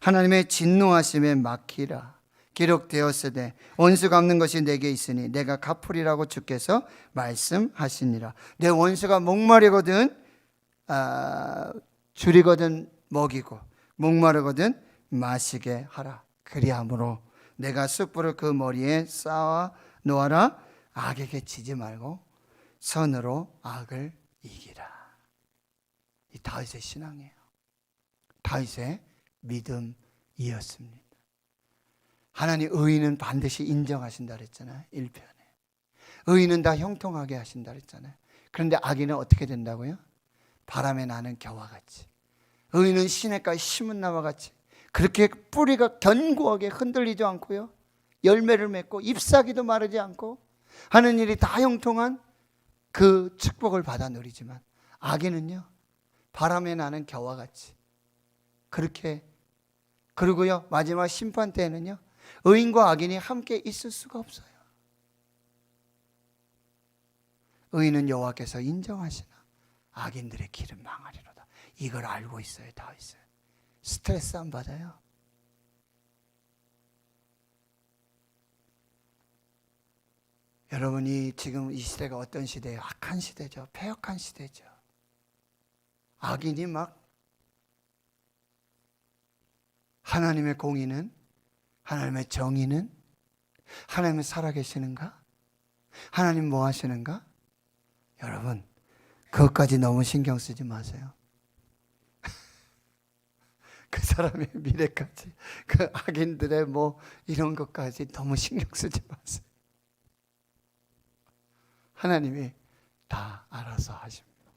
하나님의 진노하심에 맡기라. 기록되었으되 원수 갚는 것이 내게 있으니 내가 갚으리라고 주께서 말씀하시니라. 내 원수가 목마르거든 줄이거든 먹이고 목마르거든 마시게 하라. 그리함으로 내가 숯불을 그 머리에 쌓아 놓아라. 악에게 지지 말고 선으로 악을 이기라. 이 다윗의 신앙이에요. 다윗의 믿음이었습니다. 하나님 의인은 반드시 인정하신다 그랬잖아요. 1편에 의인은 다 형통하게 하신다 그랬잖아요. 그런데 악인은 어떻게 된다고요? 바람에 나는 겨와 같이, 의인은 시냇가에 심은 나와 같이 그렇게 뿌리가 견고하게 흔들리지 않고요, 열매를 맺고 잎사귀도 마르지 않고 하는 일이 다 형통한 그 축복을 받아 누리지만, 악인은요 바람에 나는 겨와 같이 그렇게, 그리고요 마지막 심판 때에는요 의인과 악인이 함께 있을 수가 없어요. 의인은 여호와께서 인정하시나 악인들의 길은 망하리로다. 이걸 알고 있어요. 다윗은 스트레스 안 받아요. 여러분이 지금 이 시대가 어떤 시대예요? 악한 시대죠. 패역한 시대죠. 악인이 막, 하나님의 공의는, 하나님의 정의는, 하나님은 살아계시는가? 하나님 뭐 하시는가? 여러분 그것까지 너무 신경 쓰지 마세요. 그 사람의 미래까지, 그 악인들의 뭐 이런 것까지 너무 신경 쓰지 마세요. 하나님이 다 알아서 하십니다.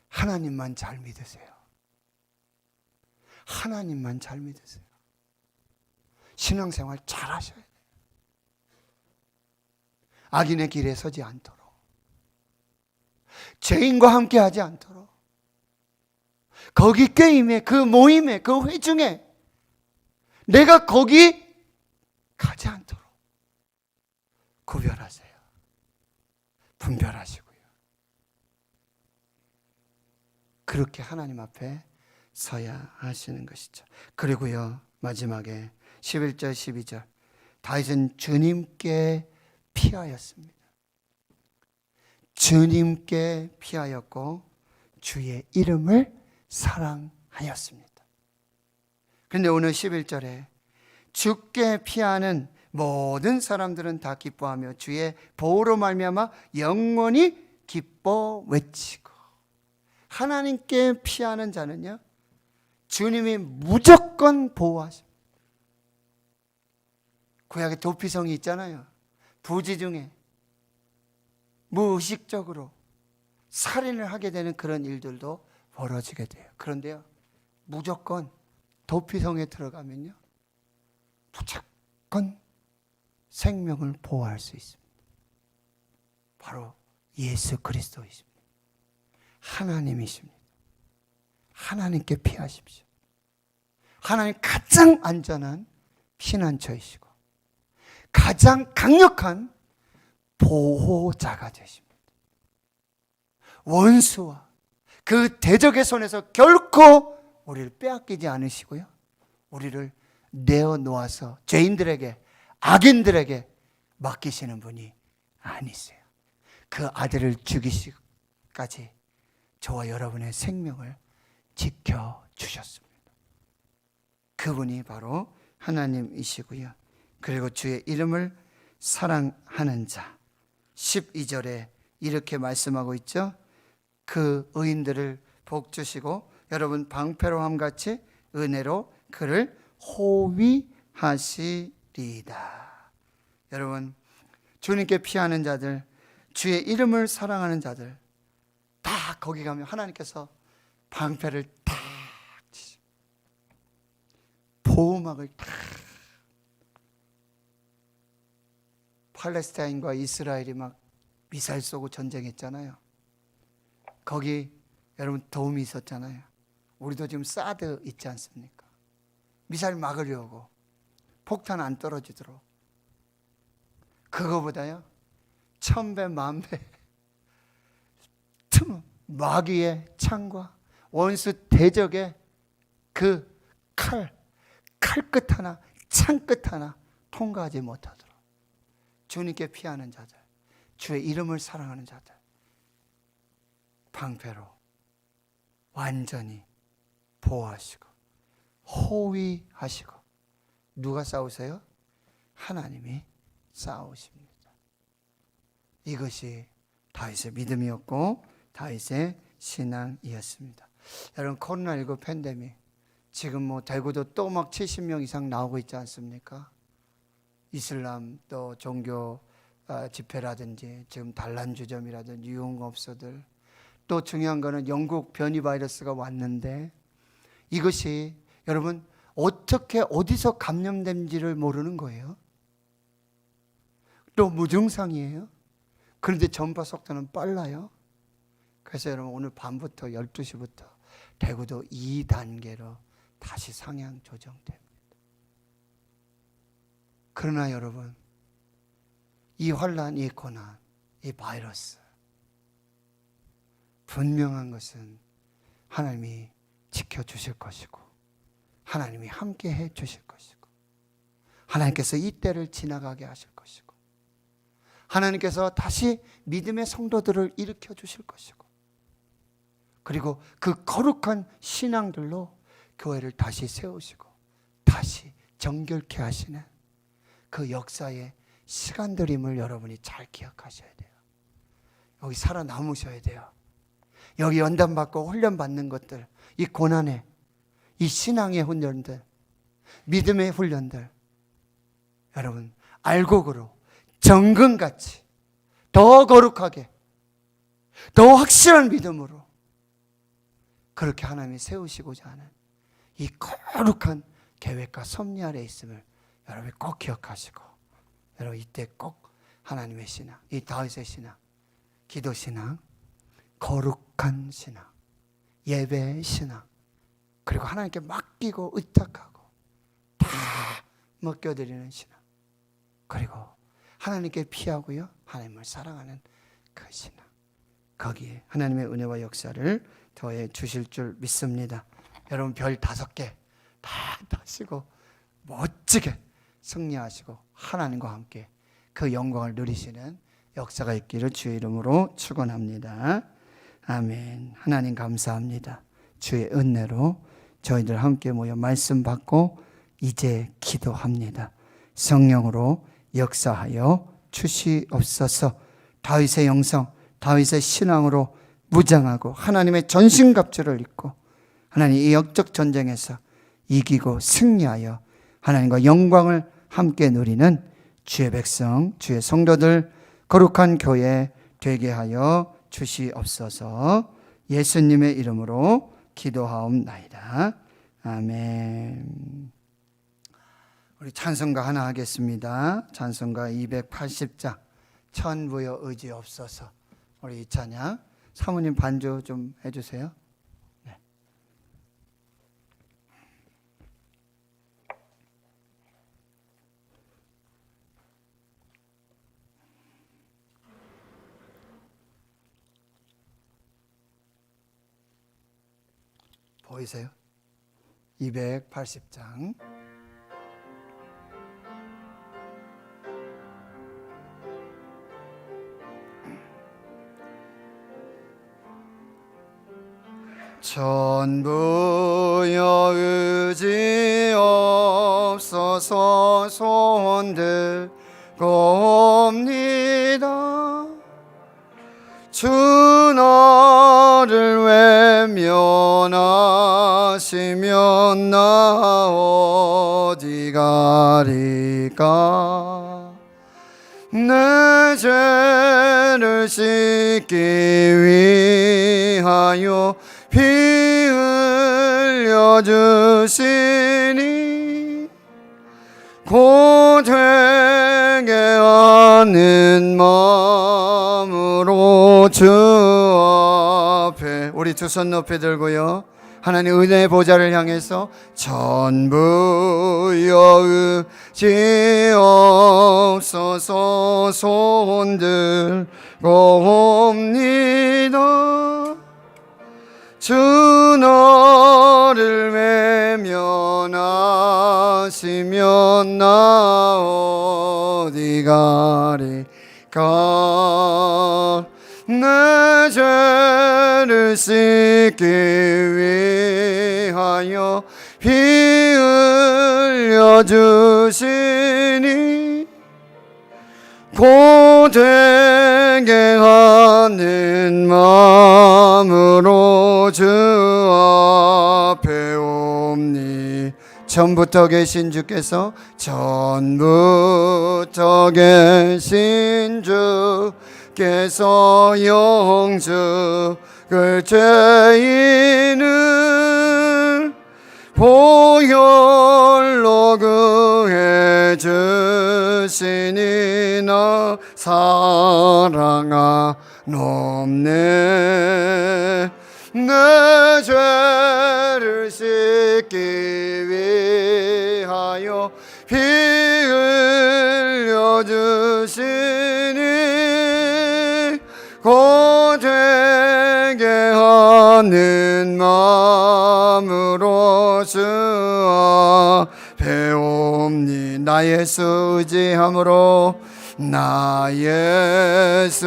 하나님만 잘 믿으세요. 하나님만 잘 믿으세요. 신앙생활 잘 하셔야 돼요. 악인의 길에 서지 않도록, 죄인과 함께 하지 않도록, 거기 게임에, 그 모임에, 그 회중에 내가 거기 가지 않도록 구별하세요. 분별하시고요. 그렇게 하나님 앞에 서야 하시는 것이죠. 그리고요 마지막에 11절 12절 다윗은 주님께 피하였습니다. 주님께 피하였고 주의 이름을 사랑하였습니다. 그런데 오늘 11절에 주께 피하는 모든 사람들은 다 기뻐하며 주의 보호로 말미암아 영원히 기뻐 외치고, 하나님께 피하는 자는요 주님이 무조건 보호하십니다. 구약에 도피성이 있잖아요. 부지 중에 무의식적으로 살인을 하게 되는 그런 일들도 벌어지게 돼요. 그런데요 무조건 도피성에 들어가면요 무조건 생명을 보호할 수 있습니다. 바로 예수 그리스도이십니다. 하나님이십니다. 하나님께 피하십시오. 하나님 가장 안전한 피난처이시고 가장 강력한 보호자가 되십니다. 원수와 그 대적의 손에서 결코 우리를 빼앗기지 않으시고요 우리를 내어놓아서 죄인들에게, 악인들에게 맡기시는 분이 아니세요. 그 아들을 죽이시기까지 저와 여러분의 생명을 지켜주셨습니다. 그분이 바로 하나님이시고요. 그리고 주의 이름을 사랑하는 자, 12절에 이렇게 말씀하고 있죠. 그 의인들을 복주시고 여러분 방패로함 같이 은혜로 그를 호위하시리이다. 여러분, 주님께 피하는 자들, 주의 이름을 사랑하는 자들 다 거기 가면 하나님께서 방패를 딱 치시고 보호막을 딱, 팔레스타인과 이스라엘이 막 미사일 쏘고 전쟁했잖아요. 거기 여러분 도움이 있었잖아요. 우리도 지금 사드 있지 않습니까? 미사일 막으려고 폭탄 안 떨어지도록. 그거보다요 1000배 만배 마귀의 창과 원수 대적의 그 칼끝 하나, 창끝 하나 통과하지 못하도록 주님께 피하는 자들, 주의 이름을 사랑하는 자들 방패로 완전히 보호하시고 호위하시고. 누가 싸우세요? 하나님이 싸우십니다. 이것이 다윗의 믿음이었고 다윗의 신앙이었습니다. 여러분, 코로나19 팬데믹 지금 뭐 대구도 또 막 70명 이상 나오고 있지 않습니까? 이슬람 또 종교 집회라든지 지금 단란주점이라든지 유흥업소들, 또 중요한 거는 영국 변이 바이러스가 왔는데 이것이 여러분 어떻게 어디서 감염된지를 모르는 거예요. 또 무증상이에요. 그런데 전파 속도는 빨라요. 그래서 여러분 오늘 밤부터 12시부터 대구도 2단계로 다시 상향 조정됩니다. 그러나 여러분, 이 환난, 이 고난, 이 바이러스 분명한 것은 하나님이 지켜주실 것이고 하나님이 함께 해 주실 것이고 하나님께서 이 때를 지나가게 하실 것이고 하나님께서 다시 믿음의 성도들을 일으켜 주실 것이고 그리고 그 거룩한 신앙들로 교회를 다시 세우시고 다시 정결케 하시는 그 역사의 시간들임을 여러분이 잘 기억하셔야 돼요. 여기 살아남으셔야 돼요. 여기 연단받고 훈련받는 것들, 이 고난의, 이 신앙의 훈련들, 믿음의 훈련들, 여러분 알곡으로 정금같이 더 거룩하게 더 확실한 믿음으로 그렇게 하나님이 세우시고자 하는 이 거룩한 계획과 섭리 아래 있음을 여러분이 꼭 기억하시고, 여러분 이때 꼭 하나님의 신앙, 이 다윗의 신앙, 기도 신앙, 거룩한 신앙, 예배의 신앙, 그리고 하나님께 맡기고 의탁하고 다 맡겨드리는 신앙, 그리고 하나님께 피하고요 하나님을 사랑하는 그 신앙, 거기에 하나님의 은혜와 역사를 더해 주실 줄 믿습니다. 여러분 별 5개 다 타시고 멋지게 승리하시고 하나님과 함께 그 영광을 누리시는 역사가 있기를 주의 이름으로 축원합니다. 아멘. 하나님 감사합니다. 주의 은혜로 저희들 함께 모여 말씀 받고 이제 기도합니다. 성령으로 역사하여 주시옵소서. 다윗의 영성, 다윗의 신앙으로 무장하고 하나님의 전신갑주를 입고 하나님 이 역적 전쟁에서 이기고 승리하여 하나님과 영광을 함께 누리는 주의 백성, 주의 성도들 거룩한 교회 되게 하여 주시옵소서. 예수님의 이름으로 기도하옵나이다. 아멘. 우리 찬송가 하나 하겠습니다. 찬송가 280장 천부여 의지 없어서. 우리 이 찬양 사모님 반주 좀 해주세요. 네. 보이세요? 280장 전부여 의지 없어서 손들고옵니다. 주 너를 외면하시면 나 어디 가리까. 내 죄를 씻기 위하여 피 흘려 주시니 고되게 하는 마음으로 주 앞에 우리 두 손 높이 들고요, 하나님 은혜의 보좌를 향해서 전부여 의지 없어서 손들고옵니다. 주 너를 외면하시면 나 어디 가리까. 내 죄를 씻기 위하여 피 흘려 주시니 고되게 하는 마음으로 주 앞에 옵니. 전부터 계신 주께서, 전부터 계신 주께서 영죽을 죄인을 보혈로 구해 주시니 나 사랑하옵네. 내 죄를 씻기 위하여 피 흘려 주시니 고되게 하는 마음으로 주 앞에 옵니. 나 예수 의지함으로, 나 예수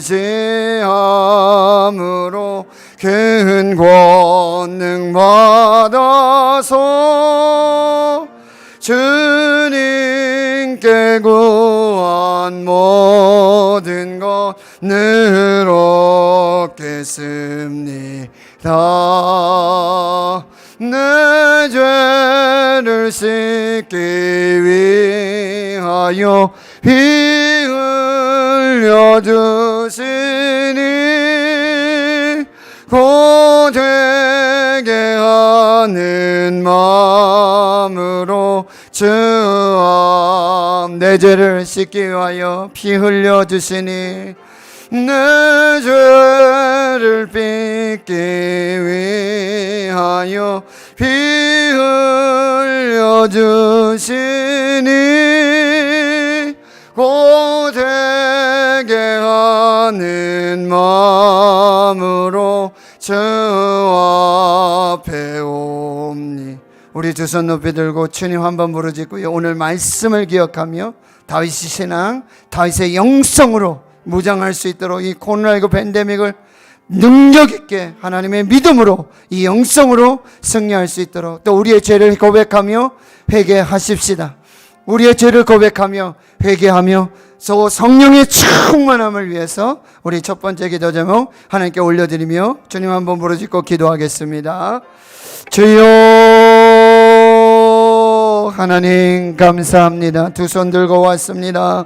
의지함으로 큰 권능 받아서 주님께 구한 모든 것 늘 얻겠습니다. 내 죄를 씻기 위하여 피 흘려 주시니 고되게 하는 마음으로 주 앞 내 죄를 씻기 위하여 피 흘려 주시니 내 죄를 빗기 위하여 피 흘려 주시니 고되게 하는 마음으로 주 앞에 옵니. 우리 두 손 높이 들고 주님 한번 부르짖고요, 오늘 말씀을 기억하며 다윗의 신앙, 다윗의 영성으로 무장할 수 있도록 이 코로나19 팬데믹을 능력 있게 하나님의 믿음으로, 이 영성으로 승리할 수 있도록, 또 우리의 죄를 고백하며 회개하십시다. 우리의 죄를 고백하며 회개하며 저 성령의 충만함을 위해서 우리 첫 번째 기도 제목 하나님께 올려드리며 주님 한번 부르짖고 기도하겠습니다. 주여 하나님 감사합니다. 두 손 들고 왔습니다.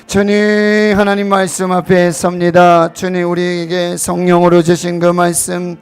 주님, 하나님 말씀 앞에 섭니다. 주님, 우리에게 성령으로 주신 그 말씀,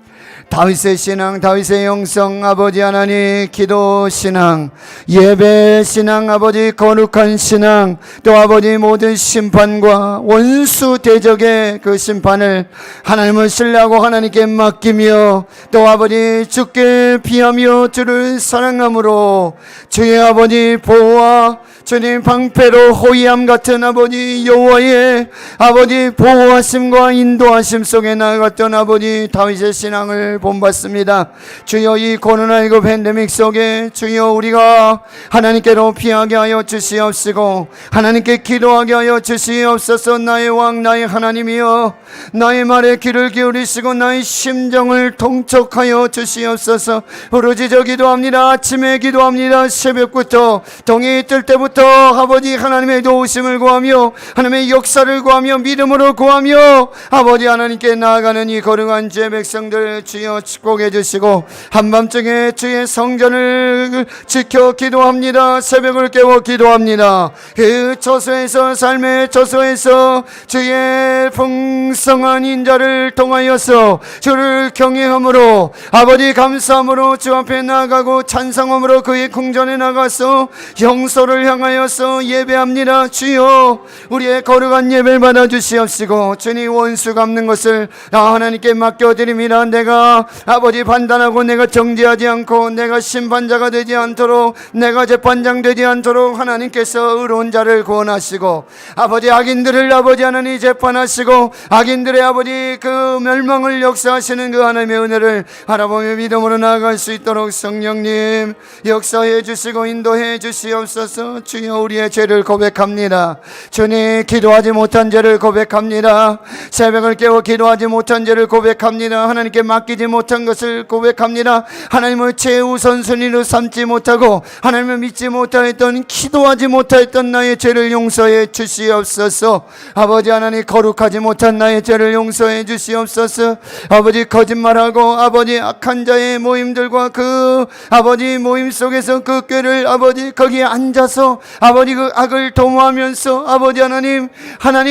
다윗의 신앙, 다윗의 영성, 아버지 하나님 기도 신앙, 예배 신앙, 아버지 거룩한 신앙, 또 아버지 모든 심판과 원수 대적의 그 심판을 하나님을 신뢰하고 하나님께 맡기며, 또 아버지 주께 비하며 주를 사랑함으로 주의 아버지 보호와 주님 방패로 호위함 같은 아버지 여호와의 아버지 보호하심과 인도하심 속에 나아갔던 아버지 다윗의 신앙을 말씀을 본받습니다. 주여, 이 코로나19 팬데믹 속에 주여 우리가 하나님께로 피하게 하여 주시옵시고 하나님께 기도하게 하여 주시옵소서. 나의 왕 나의 하나님이여, 나의 말에 귀를 기울이시고 나의 심정을 통촉하여 주시옵소서. 부르짖어 기도합니다. 아침에 기도합니다. 새벽부터 동이 뜰 때부터 아버지 하나님의 도우심을 구하며 하나님의 역사를 구하며 믿음으로 구하며 아버지 하나님께 나아가는 이 거룩한 주의 백성들 주여 축복해 주시고 한밤중에 주의 성전을 지켜 기도합니다. 새벽을 깨워 기도합니다. 그 저소에서 삶의 저소에서 주의 풍성한 인자를 통하여서 주를 경외함으로 아버지 감사함으로 주 앞에 나아가고 찬송함으로 그의 궁전에 나가서 영소를 향하여서 예배합니다. 주여 우리의 거룩한 예배를 받아주시옵시고 주님 원수 갚는 것을 하나님께 맡겨드립니다. 내가 아버지 판단하고 내가 정죄하지 않고 내가 심판자가 되지 않도록 내가 재판장 되지 않도록 하나님께서 의로운 자를 구원하시고 아버지 악인들을 아버지 하나님 재판하시고 악인들의 아버지 그 멸망을 역사하시는 그 하나님의 은혜를 알아보며 믿음으로 나아갈 수 있도록 성령님 역사해 주시고 인도해 주시옵소서. 주여 우리의 죄를 고백합니다. 주님 기도하지 못한 죄를 고백합니다. 새벽을 깨워 기도하지 못한 죄를 고백합니다. 하나님께 맡기지 못한 것을 고백합니다. 하나님을 최우선순위로 삼지 못하고 하나님을 믿지 못하였던 기도하지 못하였던 나의 죄를 용서해 주시옵소서. 아버지 하나님 거룩하지 못한 나의 죄를 용서해 주시옵소서. 아버지 거짓말하고 아버지 악한 자의 모임들과 그 아버지 모임 속에서 그 꾀를 아버지 거기에 앉아서 아버지 그 악을 도모하면서 아버지 하나님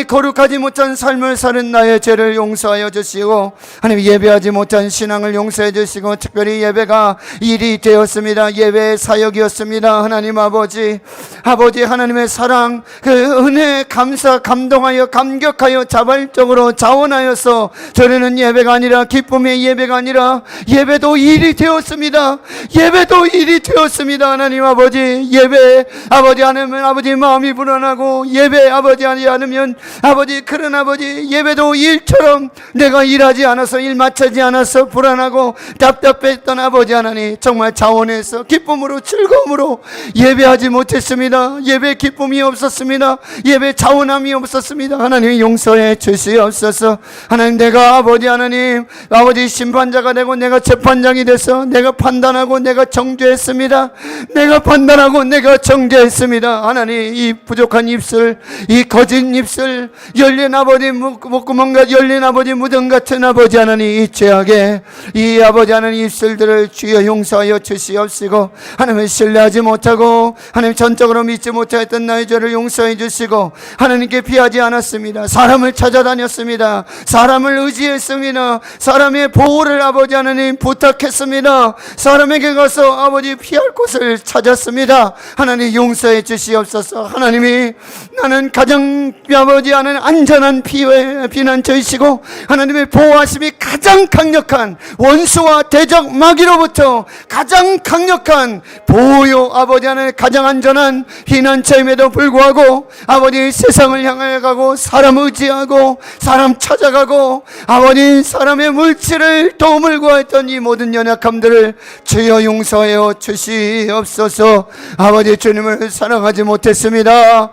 거룩하지 못한 삶을 사는 나의 죄를 용서하여 주시고 하나님 예배하지 못한 신앙을 용서해 주시고 특별히 예배가 일이 되었습니다. 예배의 사역이었습니다. 하나님 아버지 하나님의 사랑 그 은혜 감사 감동하여 감격하여 자발적으로 자원하여서 드리는 예배가 아니라 기쁨의 예배가 아니라 예배도 일이 되었습니다. 예배도 일이 되었습니다. 하나님 아버지 예배 아버지 않으면 아버지 마음이 불안하고 예배 아버지 하지 않으면 아버지 그런 아버지 예배도 일처럼 내가 일하지 않아서 일 마치지 않아서 불안하고 답답했던 아버지 하나님 정말 자원해서 기쁨으로 즐거움으로 예배하지 못했습니다. 예배 기쁨이 없었습니다. 예배 자원함이 없었습니다. 하나님 용서해 주시옵소서. 하나님 내가 아버지 하나님 아버지 심판자가 되고 내가 재판장이 돼서 내가 판단하고 내가 정죄했습니다. 내가 판단하고 내가 정죄했습니다. 하나님 이 부족한 입술 이 거짓 입술 열린 아버지 목구멍과 열린 아버지 무덤 같은 아버지 하나님 이 죄악에 이 아버지 하나님 입술들을 주여 용서하여 주시옵시고 하나님을 신뢰하지 못하고 하나님 전적으로 믿지 못했던 나의 죄를 용서해 주시고 하나님께 피하지 않았습니다. 사람을 찾아다녔습니다. 사람을 의지했습니다. 사람의 보호를 아버지 하나님 부탁했습니다. 사람에게 가서 아버지 피할 곳을 찾았습니다. 하나님 용서해 주시옵소서. 하나님이 나는 가장 아버지 하나님 안전한 피난처이시고 하나님의 보호하심이 가장 강력한 원수와 대적 마귀로부터 가장 강력한 보호요 아버지 하나님 가장 안전한 피난처임에도 불구하고 아버지 세상을 향해 가고 사람 의지하고 사람 찾아가고 아버지 사람의 물질을 도움을 구했던 이 모든 연약함들을 주여 용서하여 주시옵소서. 아버지 주님을 사랑하지 못했습니다.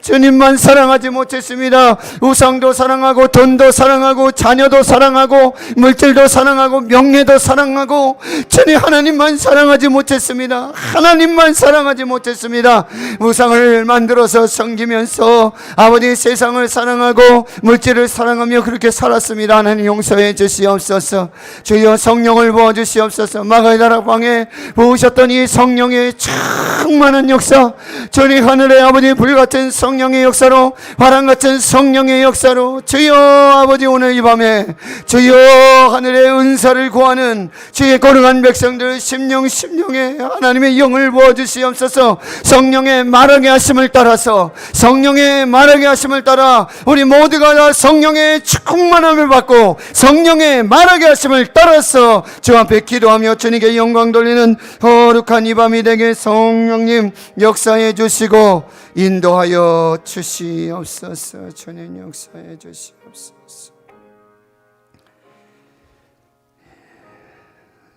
주님만 사랑하지 못했습니다. 우상도 사랑하고 돈도 사랑하고 자녀도 사랑하고 물질도 사랑하고 명예도 사랑하고 주님 하나님만 사랑하지 못했습니다. 하나님만 사랑하지 못했습니다. 우상을 만들어서 섬기면서 아버지 세상을 사랑하고 물질을 사랑하며 그렇게 살았습니다. 하나님 용서해 주시옵소서. 주여 성령을 부어주시옵소서. 마가다락 방에 부으셨던 이 성령의 충만한 역사 주님 하늘의 아버지 불같은 성령의 역사로 바람같은 성령의 역사로 주여 아버지 오늘 이 밤에 주여 하늘의 은사를 구하는 주의 거룩한 백성들 심령에 하나님의 영을 부어주시옵소서. 성령의 말하게 하심을 따라서 성령의 말하게 하심을 따라 우리 모두가 다 성령의 충만함을 받고 성령의 말하게 하심을 따라서 주 앞에 기도하며 주님께 영광 돌리는 거룩한 이 밤이 되게 성령님 역사해 주시고 인도하여 주시옵소서. 주님 역사해 주시옵소서.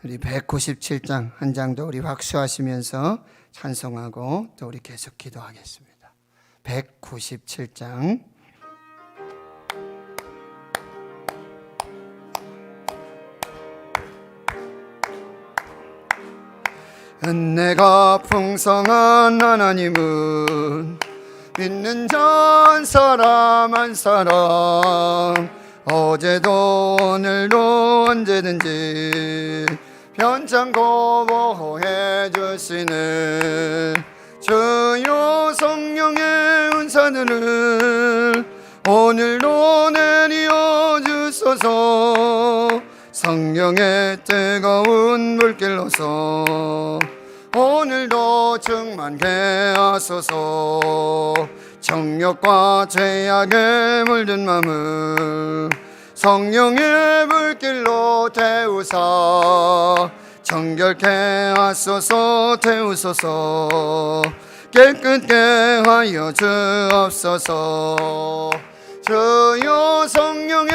우리 197장 한 장도 우리 박수하시면서 찬송하고 또 우리 계속 기도하겠습니다. 197장 은혜가 풍성한 하나님은 믿는 자 한 사람 한 사람 어제도 오늘도 언제든지 편찮고 보호해 주시는 주여 성령의 은사들을 오늘도 내려 주소서. 성령의 뜨거운 물길로서 오늘도 충만케 하소서. 정욕과 죄악에 물든 마음을 성령의 물길로 태우사 정결케 하소서. 태우소서. 깨끗게 하여 주옵소서. 주여 성령의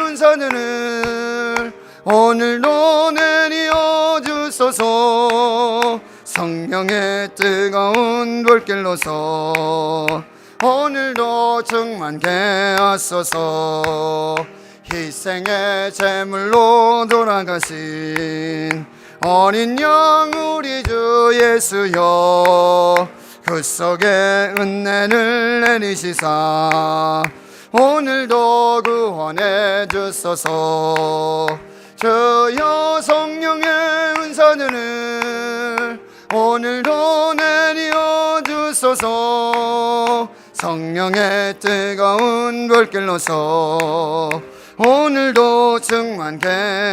은사들을 오늘도 내려 주소서. 성령의 뜨거운 불길로서 오늘도 충만케 하소서. 희생의 제물로 돌아가신 어린 양 우리 주 예수여 그 속에 은혜를 내리시사 오늘도 구원해 주소서. 주여 성령의 은사들을 오늘도 내려 주소서. 성령의 뜨거운 불길로서 오늘도 충만케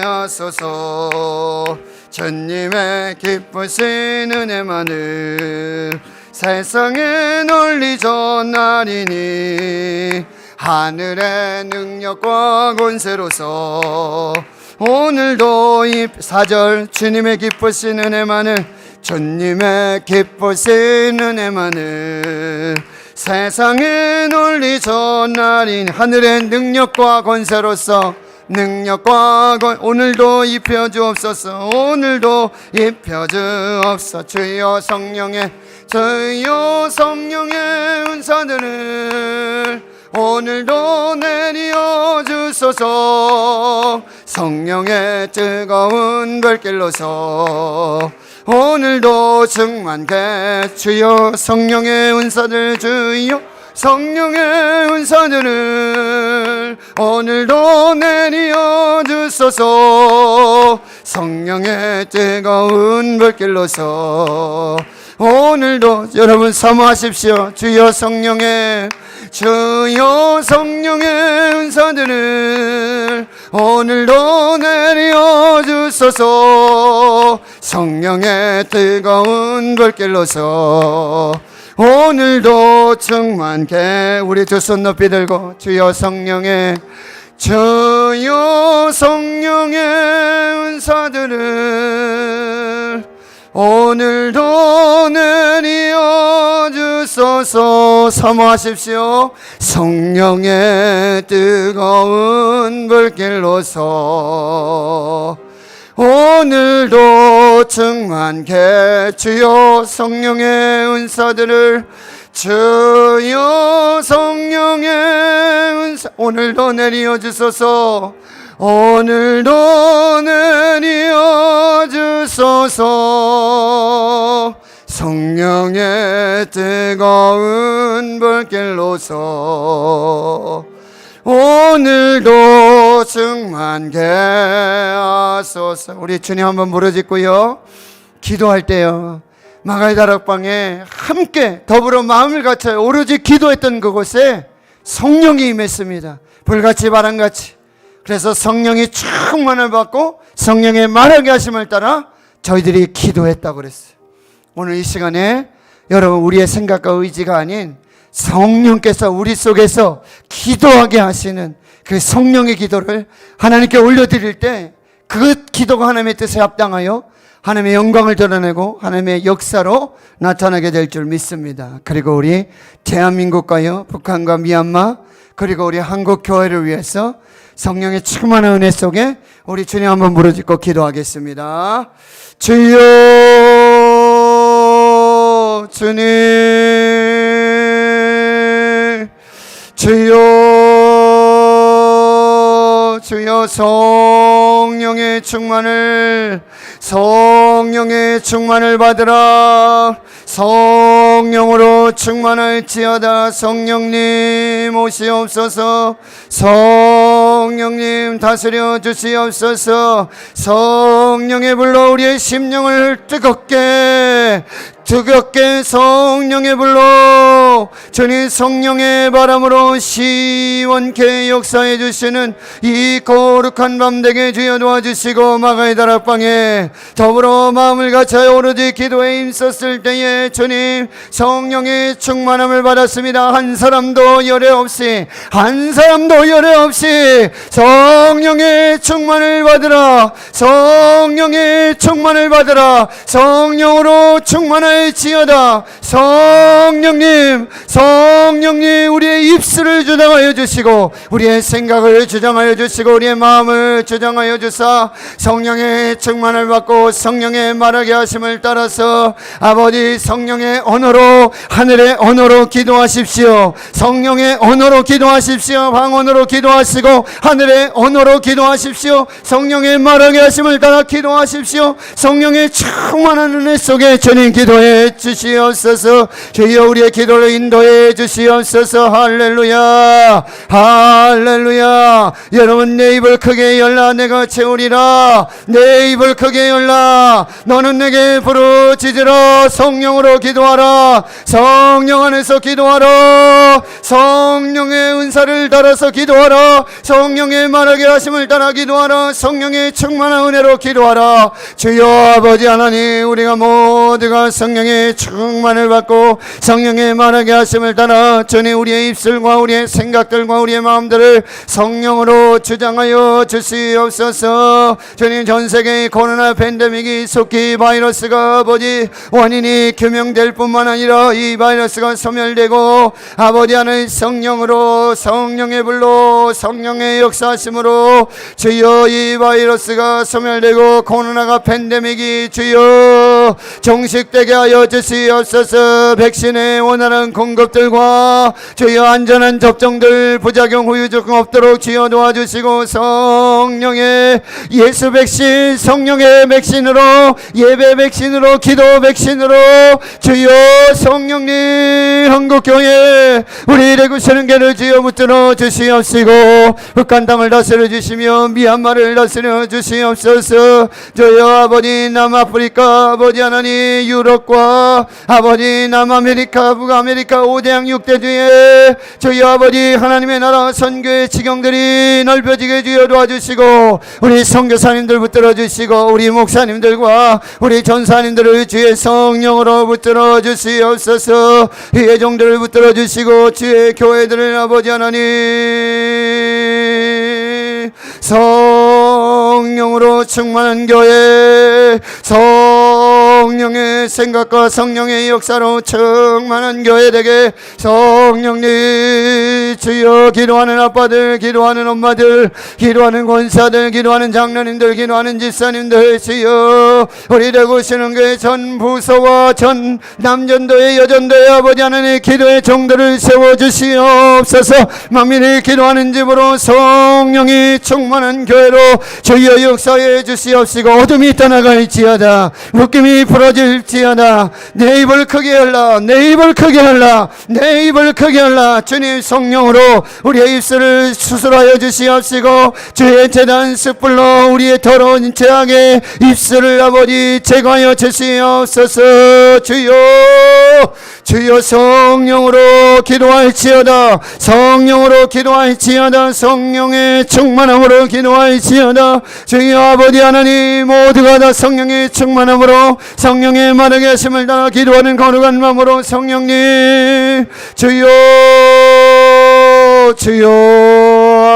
하소서. 주님의 기쁘신 은혜만을 세상에 널리 전하리니 하늘의 능력과 권세로서 오늘도 이 4절 주님의 기쁘신 은혜만을 주님의 기쁘신 은혜만을 세상에 널리 전하리니 하늘의 능력과 권세로서 오늘도 입혀주옵소서. 오늘도 입혀주옵소서. 주여 성령의 은사들을 오늘도 내려 주소서. 성령의 뜨거운 불길로서 오늘도 충만케 주여 성령의 은사들 주여 성령의 은사들을 오늘도 내려 주소서. 성령의 뜨거운 불길로서 오늘도 여러분 사모하십시오. 주여 성령의 은사들을 오늘도 내려 주소서. 성령의 뜨거운 불길로서 오늘도 충만케 우리 두 손 높이 들고 주여 성령의 은사들을 오늘도 내려 주소서. 사모하십시오. 성령의 뜨거운 불길로서 오늘도 충만케 주여 성령의 은사들을 주여 성령의 은사 오늘도 내려 주소서. 오늘도 내려 주소서. 성령의 뜨거운 불길로서 오늘도 충만케 하소서. 우리 주님 한번 부르짖고요 기도할 때요 마가의 다락방에 함께 더불어 마음을 같여 오로지 기도했던 그곳에 성령이 임했습니다. 불같이 바람같이. 그래서 성령이 충만을 받고 성령의 말하게 하심을 따라 저희들이 기도했다고 그랬어요. 오늘 이 시간에 여러분 우리의 생각과 의지가 아닌 성령께서 우리 속에서 기도하게 하시는 그 성령의 기도를 하나님께 올려드릴 때 그 기도가 하나님의 뜻에 합당하여 하나님의 영광을 드러내고 하나님의 역사로 나타나게 될 줄 믿습니다. 그리고 우리 대한민국과요 북한과 미얀마 그리고 우리 한국 교회를 위해서 성령의 충만한 은혜 속에 우리 주님 한번 부르짖고 기도하겠습니다. 주여, 주님, 주여, 주여, 성령의 충만을 받으라. 성령으로 충만할지어다. 성령님 오시옵소서. 성령님 다스려 주시옵소서. 성령의 불로 우리의 심령을 뜨겁게 성령의 불로 주님 성령의 바람으로 시원케 역사해 주시는 이 거룩한 밤 되게 주여 도와주시고, 마가의 다락방에 더불어 마음을 같여 오로지 기도에 힘썼을 때에 주님 성령의 충만함을 받았습니다. 한 사람도 열애 없이 성령의 충만을 받으라. 성령의 충만을 받으라. 성령으로 충만할지어다. 성령님 우리의 입술을 주장하여 주시고, 우리의 생각을 주장하여 주시고, 우리의 마음을 주장하여 주사 성령의 충만을 받고 성령의 말하게 하심을 따라서 아버지 성령의 언어로, 하늘의 언어로 기도하십시오. 성령의 언어로 기도하십시오. 방언으로 기도하시고 하늘의 언어로 기도하십시오. 성령의 말하게 하심을 따라 기도하십시오. 성령의 충만한 은혜 속에 주님 기도해 주시옵소서. 주여 우리의 기도를 인도해 주시옵소서. 할렐루야, 할렐루야. 여러분 내 입을 크게 열라. 내가 채우리라. 내 입을 크게 열라. 너는 내게 부르짖으라. 성령으로 기도하라. 성령 안에서 기도하라. 성령의 은사를 따라서 기도하라. 성령의 말하게 하심을 따라 기도하라. 성령의 충만한 은혜로 기도하라. 주여 아버지 하나님, 우리가 모두가 성령의 충만을 받고 성령의 말하게 하심을 따라 주님 우리의 입술과 우리의 생각들과 우리의 마음들을 성령으로 주장하여 주시옵소서. 주님 전세계의 코로나 팬데믹이 속히 바이러스가 아버지 원인이 규명될 뿐만 아니라 이 바이러스가 소멸되고 아버지 하나님 성령으로, 성령의 불로, 성령의 역사하심으로 주여 이 바이러스가 소멸되고 코로나가 팬데믹이 주여 종식되게 하여 주시옵소서. 백신의 원활한 공급들과 주여 안전한 접종들 부작용 후유증 없도록 주여 도와주시고, 성령의 예수 백신, 성령의 백신으로, 예배 백신으로, 기도 백신으로 주여 성령님 한국교회 우리 레구시는 교회를 주여 붙들어 주시옵시고, 북한 땅을 다스려 주시며 미얀마를 다스려 주시옵소서. 주여 아버지 남아프리카 아버지 하나님, 유럽과 아버지 남아메리카 북아메리카 5대양 6대주에 주여 아버지 하나님의 나라 선교의 지경들이 넓혀지게 주여 도와주시고, 우리 선교사님들 붙들어 주시고, 우리 목사님들과 우리 전사님들을 주의 성령으로 붙들어 주시옵소서. 예종들을 붙들어 주시고 주의 교회들을 아버지 하나님 성령으로 충만한 교회, 성령의 생각과 성령의 역사로 충만한 교회 되게 성령님 주여 기도하는 아빠들, 기도하는 엄마들, 기도하는 권사들, 기도하는 장로님들, 기도하는 집사님들 주여 우리 레구시는 교회 전 부서와 전 남전도의 여전도의 아버지 하나님의 기도의 정도를 세워주시옵소서. 만민이 기도하는 집으로 성령이 충만한 교회로 주여 역사해 주시옵시고, 어둠이 떠나갈지어다, 묶임이 풀어질지어다. 내 입을 크게 열라, 내 입을 크게 열라, 내 입을 크게 열라. 주님 성령으로 우리의 입술을 수술하여 주시옵시고, 주의 제단 숯불로 우리의 더러운 죄악의 입술을 아버지 제거하여 주시옵소서. 주여 성령으로 기도할지어다, 성령으로 기도할지어다, 성령의 충만함으로 기도할지어다. 주여 아버지 하나님 모두가 다 성령의 충만함으로 성령의 말하게 하심을 따라 기도하는 거룩한 마음으로 성령님 주여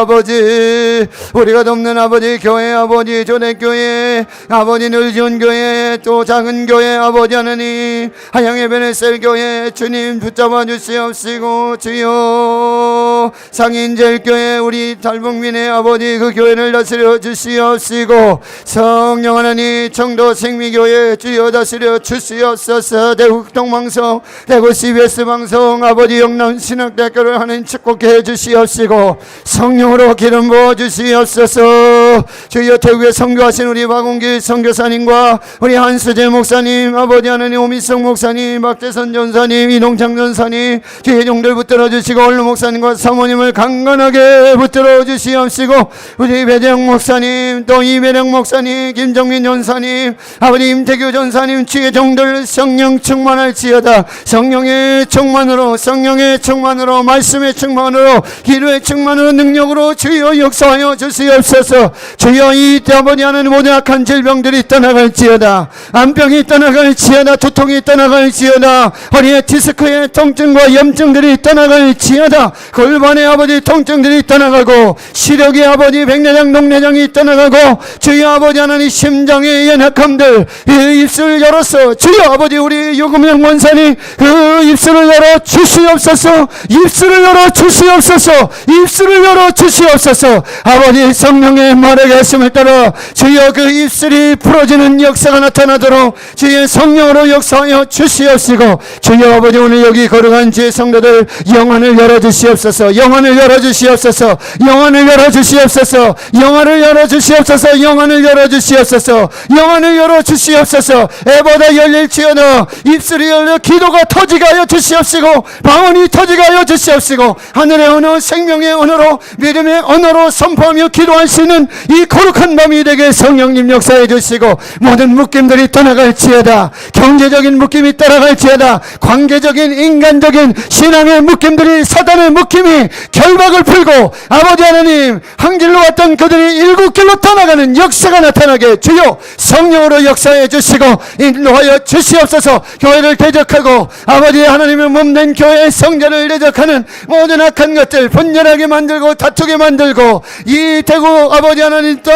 아버지, 우리가 돕는 아버지 교회, 아버지 조대교회, 아버지 늘지은 교회, 또 작은 교회 아버지 하나님 하양의 베네셀 교회 주님 붙잡아 주시옵시고, 주여 주시고 상인제일교회 우리 달북민의 아버지 그 교회를 다스려 주시옵시고 성령 하나님 청도 생미교회 주여 다스려 주시옵소서. 대국 동방송 대구 CBS 방송 아버지 영남 신학대학교를 하는 축복해 주시옵시고 성령으로 기름 부어 주시옵소서. 주여 태국에 선교하신 우리 박웅길 선교사님과 우리 한수재 목사님 아버지 하나님 오미성 목사님 박대선 전사님 이동창 전사님 주의 종들 붙들어 주시고 얼루 목사님과 사모님을 강건하게 붙들어 주시옵시고 우리 배재영 목사님 또 이배령 목사님 김정민 전사님 아버지 임태규 전사님 주의 종들 성령 충만할지어다. 성령의 충만으로 성령의 충만으로 말씀의 충만으로 기도의 충만으로 능력으로 주여 역사하여 주시옵소서. 주여 이 아버지 하나님 모든 악한 질병들이 떠나갈지어다. 암병이 떠나갈지어다. 두통이 떠나갈지어다. 허리에 디스크의 통증과 염증들이 떠나갈지어다. 골반의 아버지 통증들이 떠나가고 시력의 아버지 백내장 녹내장이 떠나가고 주여 아버지 하나님 심장의 연약함들 이 입술을 열어서 주여 아버지 우리 유금영 원사님 그 입술을 열어 주시옵소서. 입술을 열어 주시옵소서. 입술을 열어 주시옵소서. 아버지 성령의 말에 가슴을 따라 주여 그 입술이 풀어지는 역사가 나타나도록 주의 성령으로 역사하여 주시옵시고 주여 아버지 오늘 여기 거룩한 주의 성도들 영안을 열어 주시옵소서. 영안을 열어 주시옵소서. 영안을 열어 주시옵소서. 영안을 열어 주시옵소서. 영안을 열어 주시옵소서. 영안을 열어 주시옵소서. 애보다 열릴지어다. 입술이 열려 기도가 터지게 하여 주시옵시고 방언이 터지게 하여 주시옵시고 하늘의 언어 생명의 언어로 믿음의 언어로 선포하며 기도할 수 있는 이 거룩한 밤이 되게 성령님 역사해 주시고 모든 묶임들이 떠나갈지어다. 경제적인 묶임이 떠나갈지어다. 관계적인 인간적인 신앙의 묶임들이 사단의 묶임이 결박을 풀고 아버지 하나님 한 길로 왔던 그들이 일곱 길로 떠나가는 역사가 나타나게 주여 성령으로 역사해 주시고 인도하여 주시옵소서. 교회를 대적하고 아버지 하나님의 몸된 교회의 성전을 대적하는 모든 악한 것들 분열하게 만들고 다투게 만들고 이 대구 아버지 하나님 또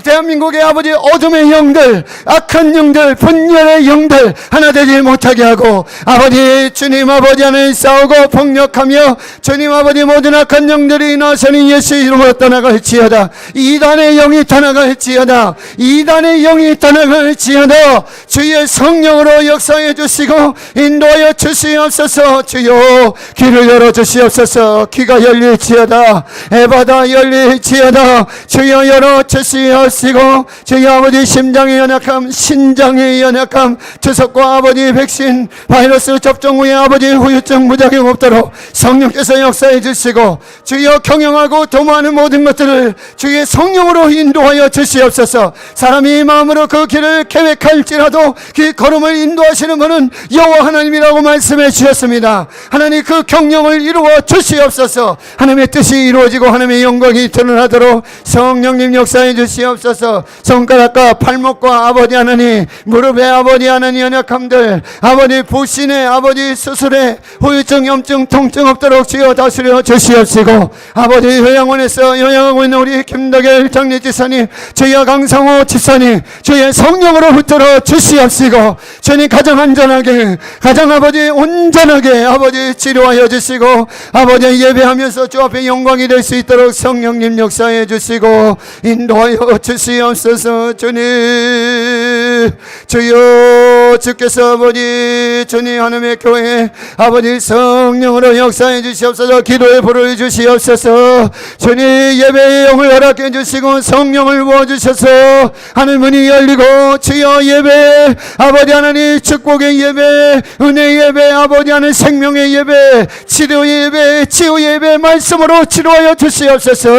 대한민국의 아버지 어둠의 영들 악한 영들 분열의 영들 하나 되지 못하게 하고 아버지 주님 아버지 하나님 싸우고 폭력하며 주님 아버지 모든 악한 영들이 나서는 예수 이름으로 떠나갈지어다. 이단의 영이 떠나갈지어다. 이단의 영이 떠나갈지어다. 주의 성령으로 역사해 주시고 인도하여 주시옵소서. 주여 귀를 열어 주시옵소서. 귀가 열릴지어다. 에바다 열릴지어다. 주여 열어 주시옵시고 주여 아버지 심장의 연약함 신장의 연약함 주석과 아버지 백신 바이러스 접종 후에 아버지 후유증 무작용 없도록 성령께서 역사해 주시고 주여 경영하고 도모하는 모든 것들을 주의 성령으로 인도하여 주시옵소서. 사람이 마음으로 그 길을 계획할지라도 그 걸음을 인도하시는 분은 여호와 하나님이라고 말씀해 주셨습니다. 하나님 그 경영을 이루어 주시옵소서. 하나님의 뜻이 이루어지고 하나님의 영광이 드러나도록 성령님 역사해 주시옵소서. 손가락과 팔목과 아버지 하나님 무릎에 아버지 하나님 연약함들 아버지 부신의 아버지 수술에 후유증 염증 통증 없도록 주여 다스려 주시옵시고 아버지 요양원에서 요양하고 있는 우리 김덕일 장례지사님 주여 강성호 지사님 주의 성령으로 붙들어 주시옵시고 주님 가정 안전하게 가정 아버지 온전하게 아버지 치료하여 주시고 아버지 예배하면서 주 앞에 영광이 될 수 있도록 성령님 역사해 주시고 인도하여 주시옵소서. 주님 주여 주께서 아버지 주님 하나님의 교회 아버지 성령으로 역사해 주시옵소서. 기도의 불을 주시옵소서. 주님 예배의 영을 허락해 주시고 성령을 부어주셔서 하늘 문이 열리고 주여 예배 아버지 하나님 축복의 예배 은혜 예배 아버지 하나님 생명의 예배 치료 예배 치유 예배 말씀으로 치료하여 주시옵소서.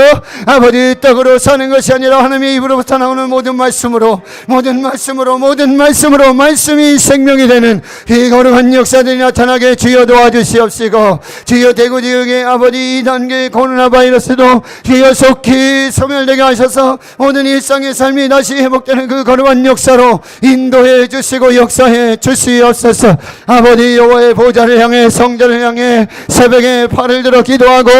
아버지 떡으로 사는 것이 아니라 하나님의 입으로부터 나오는 모든 말씀으로 말씀이 생명이 되는 이 거룩한 역사들이 나타나게 주여 도와주시옵시고 주여 대구 지역의 아버지 2단계 코로나 바이러스도 주여 속히 소멸되게 하셔서 모든 일상의 삶이 다시 회복되는 그 거룩한 역사로 인도해 주시고 역사해 주시옵소서. 아버지 여호와의 보좌를 향해 성전을 향해 새벽에 팔을 들어 기도하고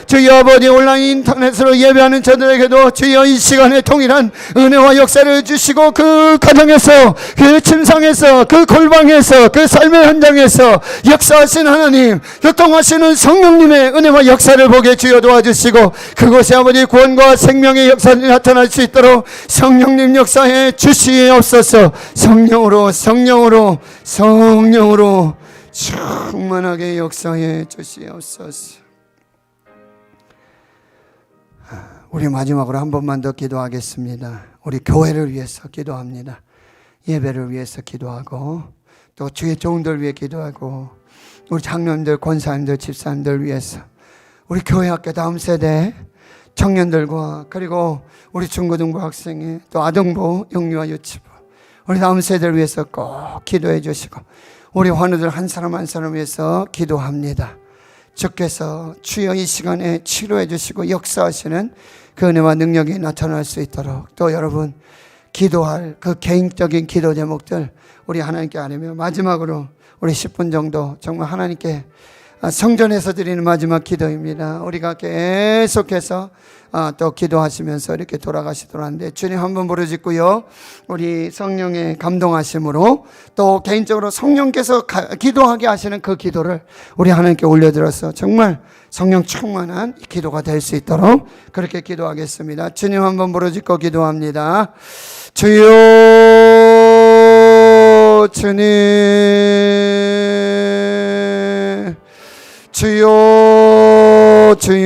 주여 아버지 온라인 인터넷으로 예배하는 저들에게도 주여 이 시간에 통일한 은혜와 역사를 주시고 그 가정에서 그 침상에서 그 골방에서 그 삶의 현장에서 역사하신 하나님 교통하시는 성령님의 은혜와 하나님의 역사를 보게 주여 도와주시고 그곳에 아버지 구원과 생명의 역사를 나타날 수 있도록 성령님 역사에 주시옵소서. 성령으로 충만하게 역사해 주시옵소서. 우리 마지막으로 한 번만 더 기도하겠습니다. 우리 교회를 위해서 기도합니다. 예배를 위해서 기도하고 또 주의 종들 위해 기도하고 우리 장로님들, 권사님들, 집사님들 위해서 우리 교회 학교 다음 세대 청년들과 그리고 우리 중고등부 학생회 또 아동부, 영유아 유치부 우리 다음 세대를 위해서 꼭 기도해 주시고 우리 환우들 한 사람 한 사람 위해서 기도합니다. 주께서 주여 이 시간에 치료해 주시고 역사하시는 그 은혜와 능력이 나타날 수 있도록 또 여러분 기도할 그 개인적인 기도 제목들 우리 하나님께 아뢰며 마지막으로 우리 10분 정도 정말 하나님께 성전에서 드리는 마지막 기도입니다. 우리가 계속해서 또 기도하시면서 이렇게 돌아가시도록 하는데 주님 한번 부르짖고요. 우리 성령의 감동하심으로 또 개인적으로 성령께서 기도하게 하시는 그 기도를 우리 하나님께 올려드려서 정말 성령 충만한 기도가 될 수 있도록 그렇게 기도하겠습니다. 주님 한번 부르짖고 기도합니다. 주여 주님 주여 주님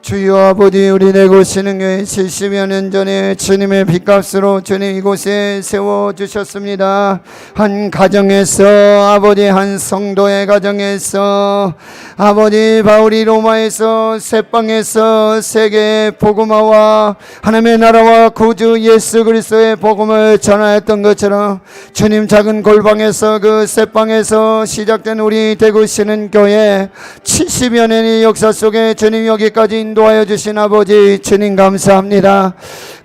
주여 아버지 우리 내고시는 교회 70여 년 전에 주님의 빚값으로 주님 이곳에 세워주셨습니다. 한 가정에서 아버지 한 성도의 가정에서 아버지 바울이 로마에서 새방에서 세계 복음화와 하나님의 나라와 구주 예수 그리스도의 복음을 전하였던 것처럼 주님 작은 골방에서 그 새방에서 시작된 우리 대구시는 교회 70여 년의 역사 속에 주님 여기까지 인도하여 주신 아버지 주님 감사합니다.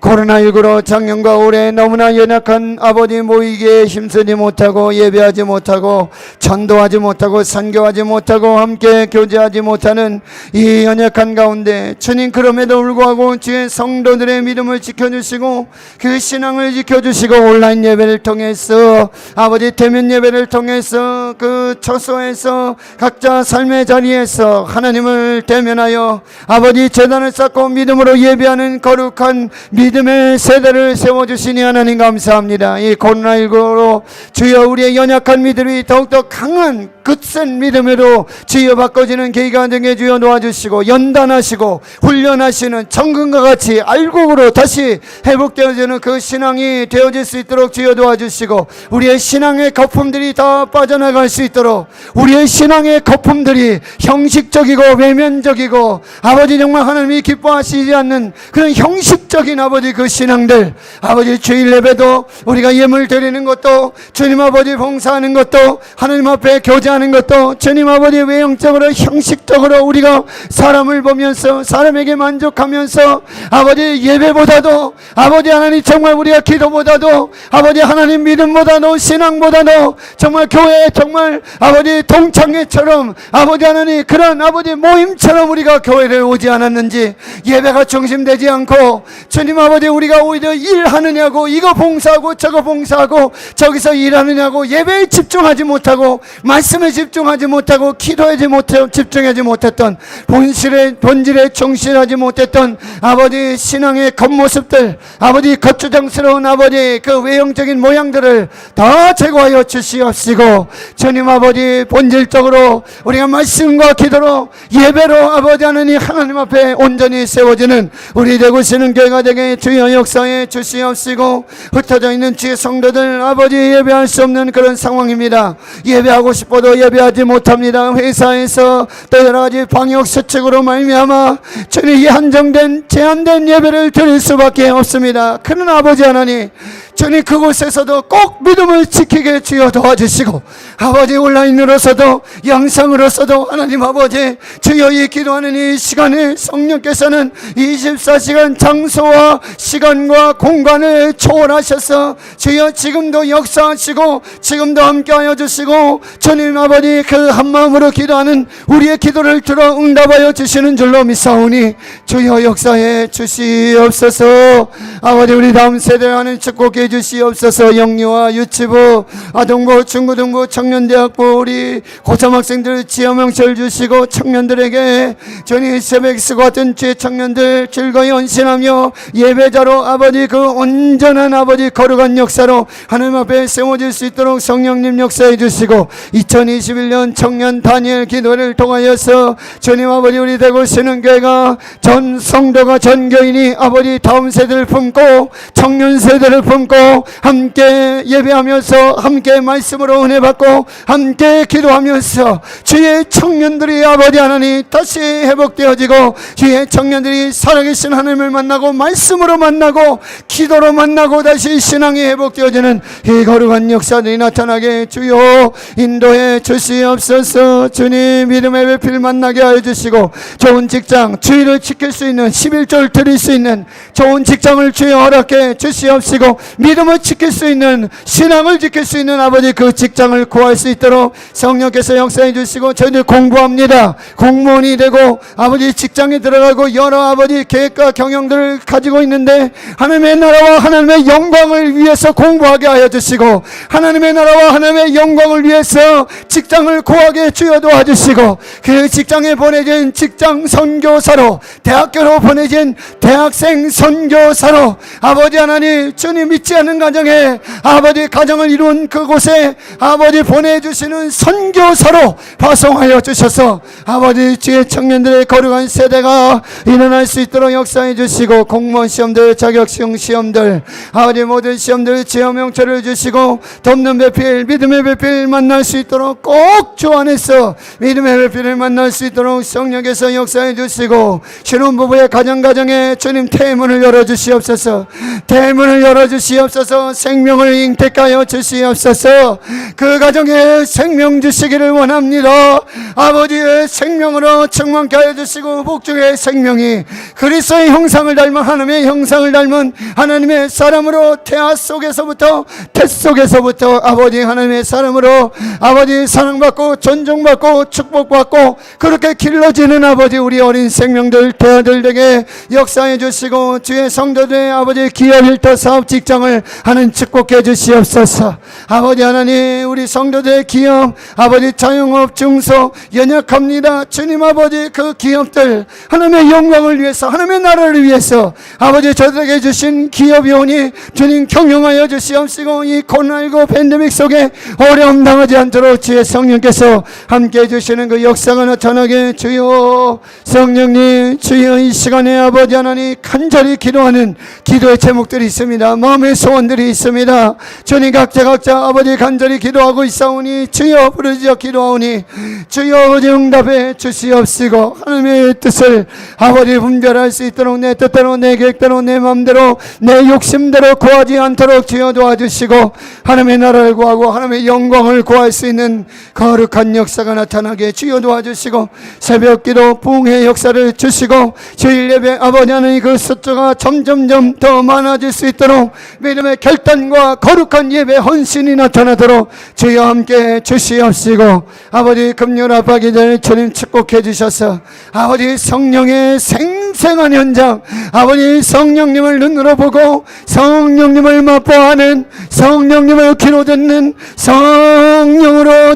코로나19로 작년과 올해 너무나 연약한 아버지 모이기에 힘쓰지 못하고 예배하지 못하고 전도하지 못하고 선교하지 못하고 함께 교제하지 못하는 이 연약한 가운데 주님 그럼에도 불구하고 주의 성도들의 믿음을 지켜주시고 그 신앙을 지켜주시고 온라인 예배를 통해서 아버지 대면 예배를 통해서 그 처소에서 각자 삶의 자리에서 하나님을 대면하여 아버지 재단을 쌓고 믿음으로 예배하는 거룩한 믿음의 세대를 세워주시니 하나님 감사합니다. 이 코로나19로 주여 우리의 연약한 믿음이 더욱더 강한 굳센 믿음으로 주여 바꿔지는 계기가 되게 주여 도와주시고 연단하시고 훈련하시는 정금과 같이 알곡으로 다시 회복되어지는 그 신앙이 되어질 수 있도록 주여 도와주시고 우리의 신앙의 거품들이 다 빠져나갈 수 있도록 우리의 신앙의 거품들이 형식적이고 외면적이고 아버지 정말 하나님이 기뻐하시지 않는 그런 형식적인 아버지 그 신앙들 아버지 주일 예배도 우리가 예물 드리는 것도 주님 아버지 봉사하는 것도 하나님 앞에 교제하는 것도 주님 아버지 외형적으로 형식적으로 우리가 사람을 보면서 사람에게 만족하면서 아버지 예배보다도 아버지 하나님 정말 우리가 기도보다도 아버지 하나님 믿음보다도 신앙보다도 정말 교회 정말 아버지 동창회처럼 아버지 하나님 그런 아버지 모임처럼 우리가 교회를 오지 않았는지 예배가 중심되지 않고 주님 아버지 우리가 오히려 일하느냐고 이거 봉사하고 저거 봉사하고 저기서 일하느냐고 예배에 집중하지 못하고 말씀에 집중하지 못하고 기도하지 못하고 집중하지 못했던 본질에 충실하지 못했던 아버지 신앙의 겉모습들 아버지 겉주장스러운 아버지 그 외형적인 모양들을 다 제거하여 주시옵시고 주님 아버지 본질적으로 우리가 말씀과 기도로 예배로 아버지 하나님 앞에 온전히 세워지는 우리 되고시는 교회가 되게 주여 역사에 주시옵시고 흩어져 있는 주의 성도들 아버지 예배할 수 없는 그런 상황입니다. 예배하고 싶어도 예배하지 못합니다. 회사에서 또 여러가지 방역수칙으로 말미암아 주님 한정된 제한된 예배를 드릴 수밖에 없습니다. 그러나 아버지 하나님 주님 그곳에서도 꼭 믿음을 지키게 주여 도와주시고 아버지 온라인으로서도 영상으로서도 하나님 아버지 주여 이 기도하는 이 시간에 성령께서는 24시간 장소와 시간과 공간을 초월하셔서 주여 지금도 역사하시고 지금도 함께하여 주시고 주님 아버지 그 한마음으로 기도하는 우리의 기도를 들어 응답하여 주시는 줄로 믿사오니 주여 역사해 주시옵소서. 아버지 우리 다음 세대와는 축복기 함께해 주시옵소서. 영유아, 유치부, 아동부, 중고등부, 청년대학부 우리 고3 학생들 지혜명철 주시고 청년들에게 주님 새벽수고 같은 주의 청년들 즐거이 헌신하며 예배자로 아버지 그 온전한 아버지 거룩한 역사로 하나님 앞에 세워질 수 있도록 성령님 역사해 주시고 2021년 청년 다니엘 기도를 통하여서 주님 아버지 우리 대구 신흥교회가 전 성도가 전 교인이 아버지 다음 세대를 품고 청년 세대를 품고 함께 예배하면서 함께 말씀으로 은혜 받고 함께 기도하면서 주의 청년들이 아버지 하나님 다시 회복되어지고 주의 청년들이 살아계신 하나님을 만나고 말씀으로 만나고 기도로 만나고 다시 신앙이 회복되어지는 이 거룩한 역사들이 나타나게 주여 인도해 주시옵소서. 주님 믿음의 배필 만나게 하여 주시고 좋은 직장 주의를 지킬 수 있는 11조를 드릴 수 있는 좋은 직장을 주여 허락해 주시옵시고 믿음을 지킬 수 있는 신앙을 지킬 수 있는 아버지 그 직장을 구할 수 있도록 성령께서 역사해 주시고 저희들 공부합니다. 공무원이 되고 아버지 직장에 들어가고 여러 아버지 계획과 경영들을 가지고 있는데 하나님의 나라와 하나님의 영광을 위해서 공부하게 하여 주시고 하나님의 나라와 하나님의 영광을 위해서 직장을 구하게 주여 도와주시고 그 직장에 보내진 직장 선교사로 대학교로 보내진 대학생 선교사로 아버지 하나님 주님 믿지 않는 가정에 아버지 가정을 이룬 그곳에 아버지 보내주시는 선교사로 파송하여 주셔서 아버지 주의 청년들의 거룩한 세대가 일어날 수 있도록 역사해 주시고 공무원 시험들 자격증 시험들 아버지 모든 시험들 지혜명철을 주시고 돕는 배필 믿음의 배필 만날 수 있도록 꼭 주 안에서 믿음의 배필을 만날 수 있도록 성령께서 역사해 주시고 신혼부부의 가정에 주님 대문을 열어주시옵소서. 대문을 열어주시옵소서. 생명을 잉태하여 주시옵소서. 그 가정에 생명 주시기를 원합니다. 아버지의 생명으로 충만케 하여 주시고 복중의 생명이 그리스도의 형상을 닮은 하나님의 형상을 닮은 하나님의 사람으로 태아 속에서부터 태 속에서부터 아버지 하나님의 사람으로 아버지 사랑받고 존중받고 축복받고 그렇게 길러지는 아버지 우리 어린 생명들 태아들에게 역사해 주시고 주의 성도들의 아버지 기업 일터 사업 직장을 하는 축복해 주시옵소서. 아버지 하나님 우리 성도들의 기업 아버지 자영업 중소 연약합니다. 주님 아버지 그 기업들 하나님의 영광을 위해서 하나님의 나라를 위해서 아버지 저들에게 주신 기업이 오니 주님 경영하여 주시옵시고 이 코로나19 팬데믹 속에 어려움 당하지 않도록 주의 성령께서 함께해 주시는 그 역사가 나타나게 주여 성령님 주여 이 시간에 아버지 하나님 간절히 기도하는 기도의 제목들이 있습니다. 마음의 소원들이 있습니다. 주님 각자 아버지 간절히 기도하고 있사오니 주여 부르짖어 기도하오니 주여 응답해 주시옵시고 하나님의 뜻을 아버지 분별할 수 있도록 내 뜻대로 내 계획대로 내 마음대로 내 욕심대로 구하지 않도록 주여 도와주시고 하나님의 나라를 구하고 하나님의 영광을 구할 수 있는 거룩한 역사가 나타나게 주여 도와주시고 새벽기도 부흥의 역사를 주시고 주일 예배 아버지 하나님 그 숫자가 점점점 더 많아질 수 있도록 믿음의 결단과 거룩한 예배 헌신이 나타나도록 주여 함께 주시옵시고 아버지 금요일 아빠기들 주님 축복해 주셔서 아버지 성령의 생생한 현장 아버지 성령님을 눈으로 보고 성령님을 맛보아하는 성령님을 귀로 듣는 성령으로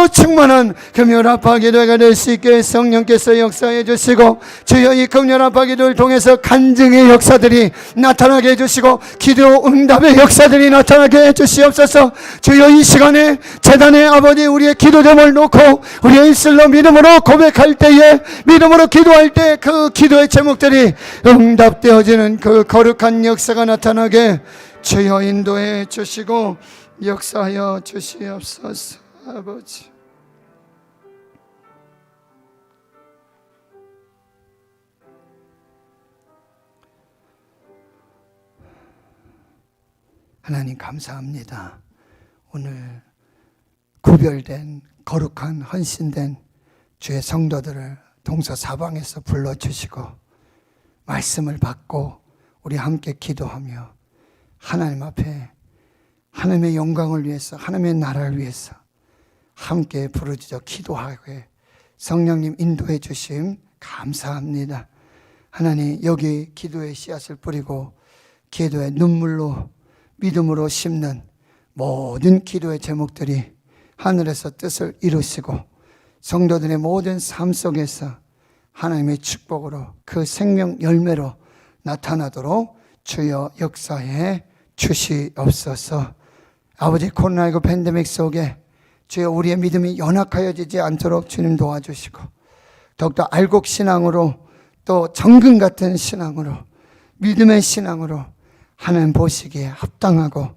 충만한 금요일 아빠 기도가 될 수 있게 성령께서 역사해 주시고 주여 이 금요일 아빠 기도를 통해서 간증의 역사들이 나타나게 해주시고 기도 응답의 역사들이 나타나게 해주시옵소서. 주여 이 시간에 재단에 아버지 우리의 기도 제목을 놓고 우리의 입술로 믿음으로 고백할 때에 믿음으로 기도할 때 그 기도의 제목들이 응답되어지는 그 거룩한 역사가 나타나게 주여 인도해 주시고 역사하여 주시옵소서. 아버지 하나님 감사합니다. 오늘 구별된 거룩한 헌신된 주의 성도들을 동서사방에서 불러주시고 말씀을 받고 우리 함께 기도하며 하나님 앞에 하나님의 영광을 위해서 하나님의 나라를 위해서 함께 부르짖어 기도하게 성령님 인도해 주심 감사합니다. 하나님 여기 기도의 씨앗을 뿌리고 기도의 눈물로 믿음으로 심는 모든 기도의 제목들이 하늘에서 뜻을 이루시고 성도들의 모든 삶 속에서 하나님의 축복으로 그 생명 열매로 나타나도록 주여 역사해 주시옵소서. 아버지, 코로나19 팬데믹 속에 주여 우리의 믿음이 연약하여지지 않도록 주님 도와주시고 더욱더 알곡 신앙으로 또 정금 같은 신앙으로 믿음의 신앙으로 하나님 보시기에 합당하고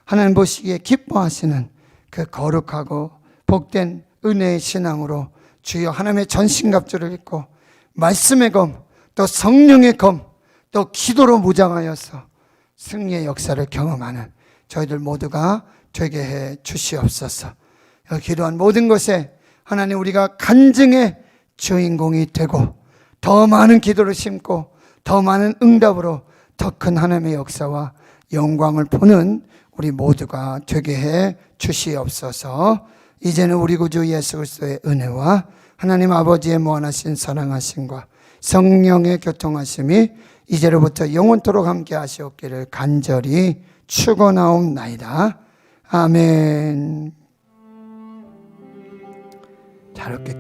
하나님 보시기에 기뻐하시는 그 거룩하고 복된 은혜의 신앙으로 주여 하나님의 전신갑주를 입고 말씀의 검 또 성령의 검 또 기도로 무장하여서 승리의 역사를 경험하는 저희들 모두가 되게 해 주시옵소서. 기도한 모든 것에 하나님 우리가 간증의 주인공이 되고 더 많은 기도를 심고 더 많은 응답으로 더 큰 하나님의 역사와 영광을 보는 우리 모두가 되게 해 주시옵소서. 이제는 우리 구주 예수 그리스도의 은혜와 하나님 아버지의 무한하신 사랑하심과 성령의 교통하심이 이제로부터 영원토록 함께 하시옵기를 간절히 축원하옵나이다. 아멘. 자, 이렇게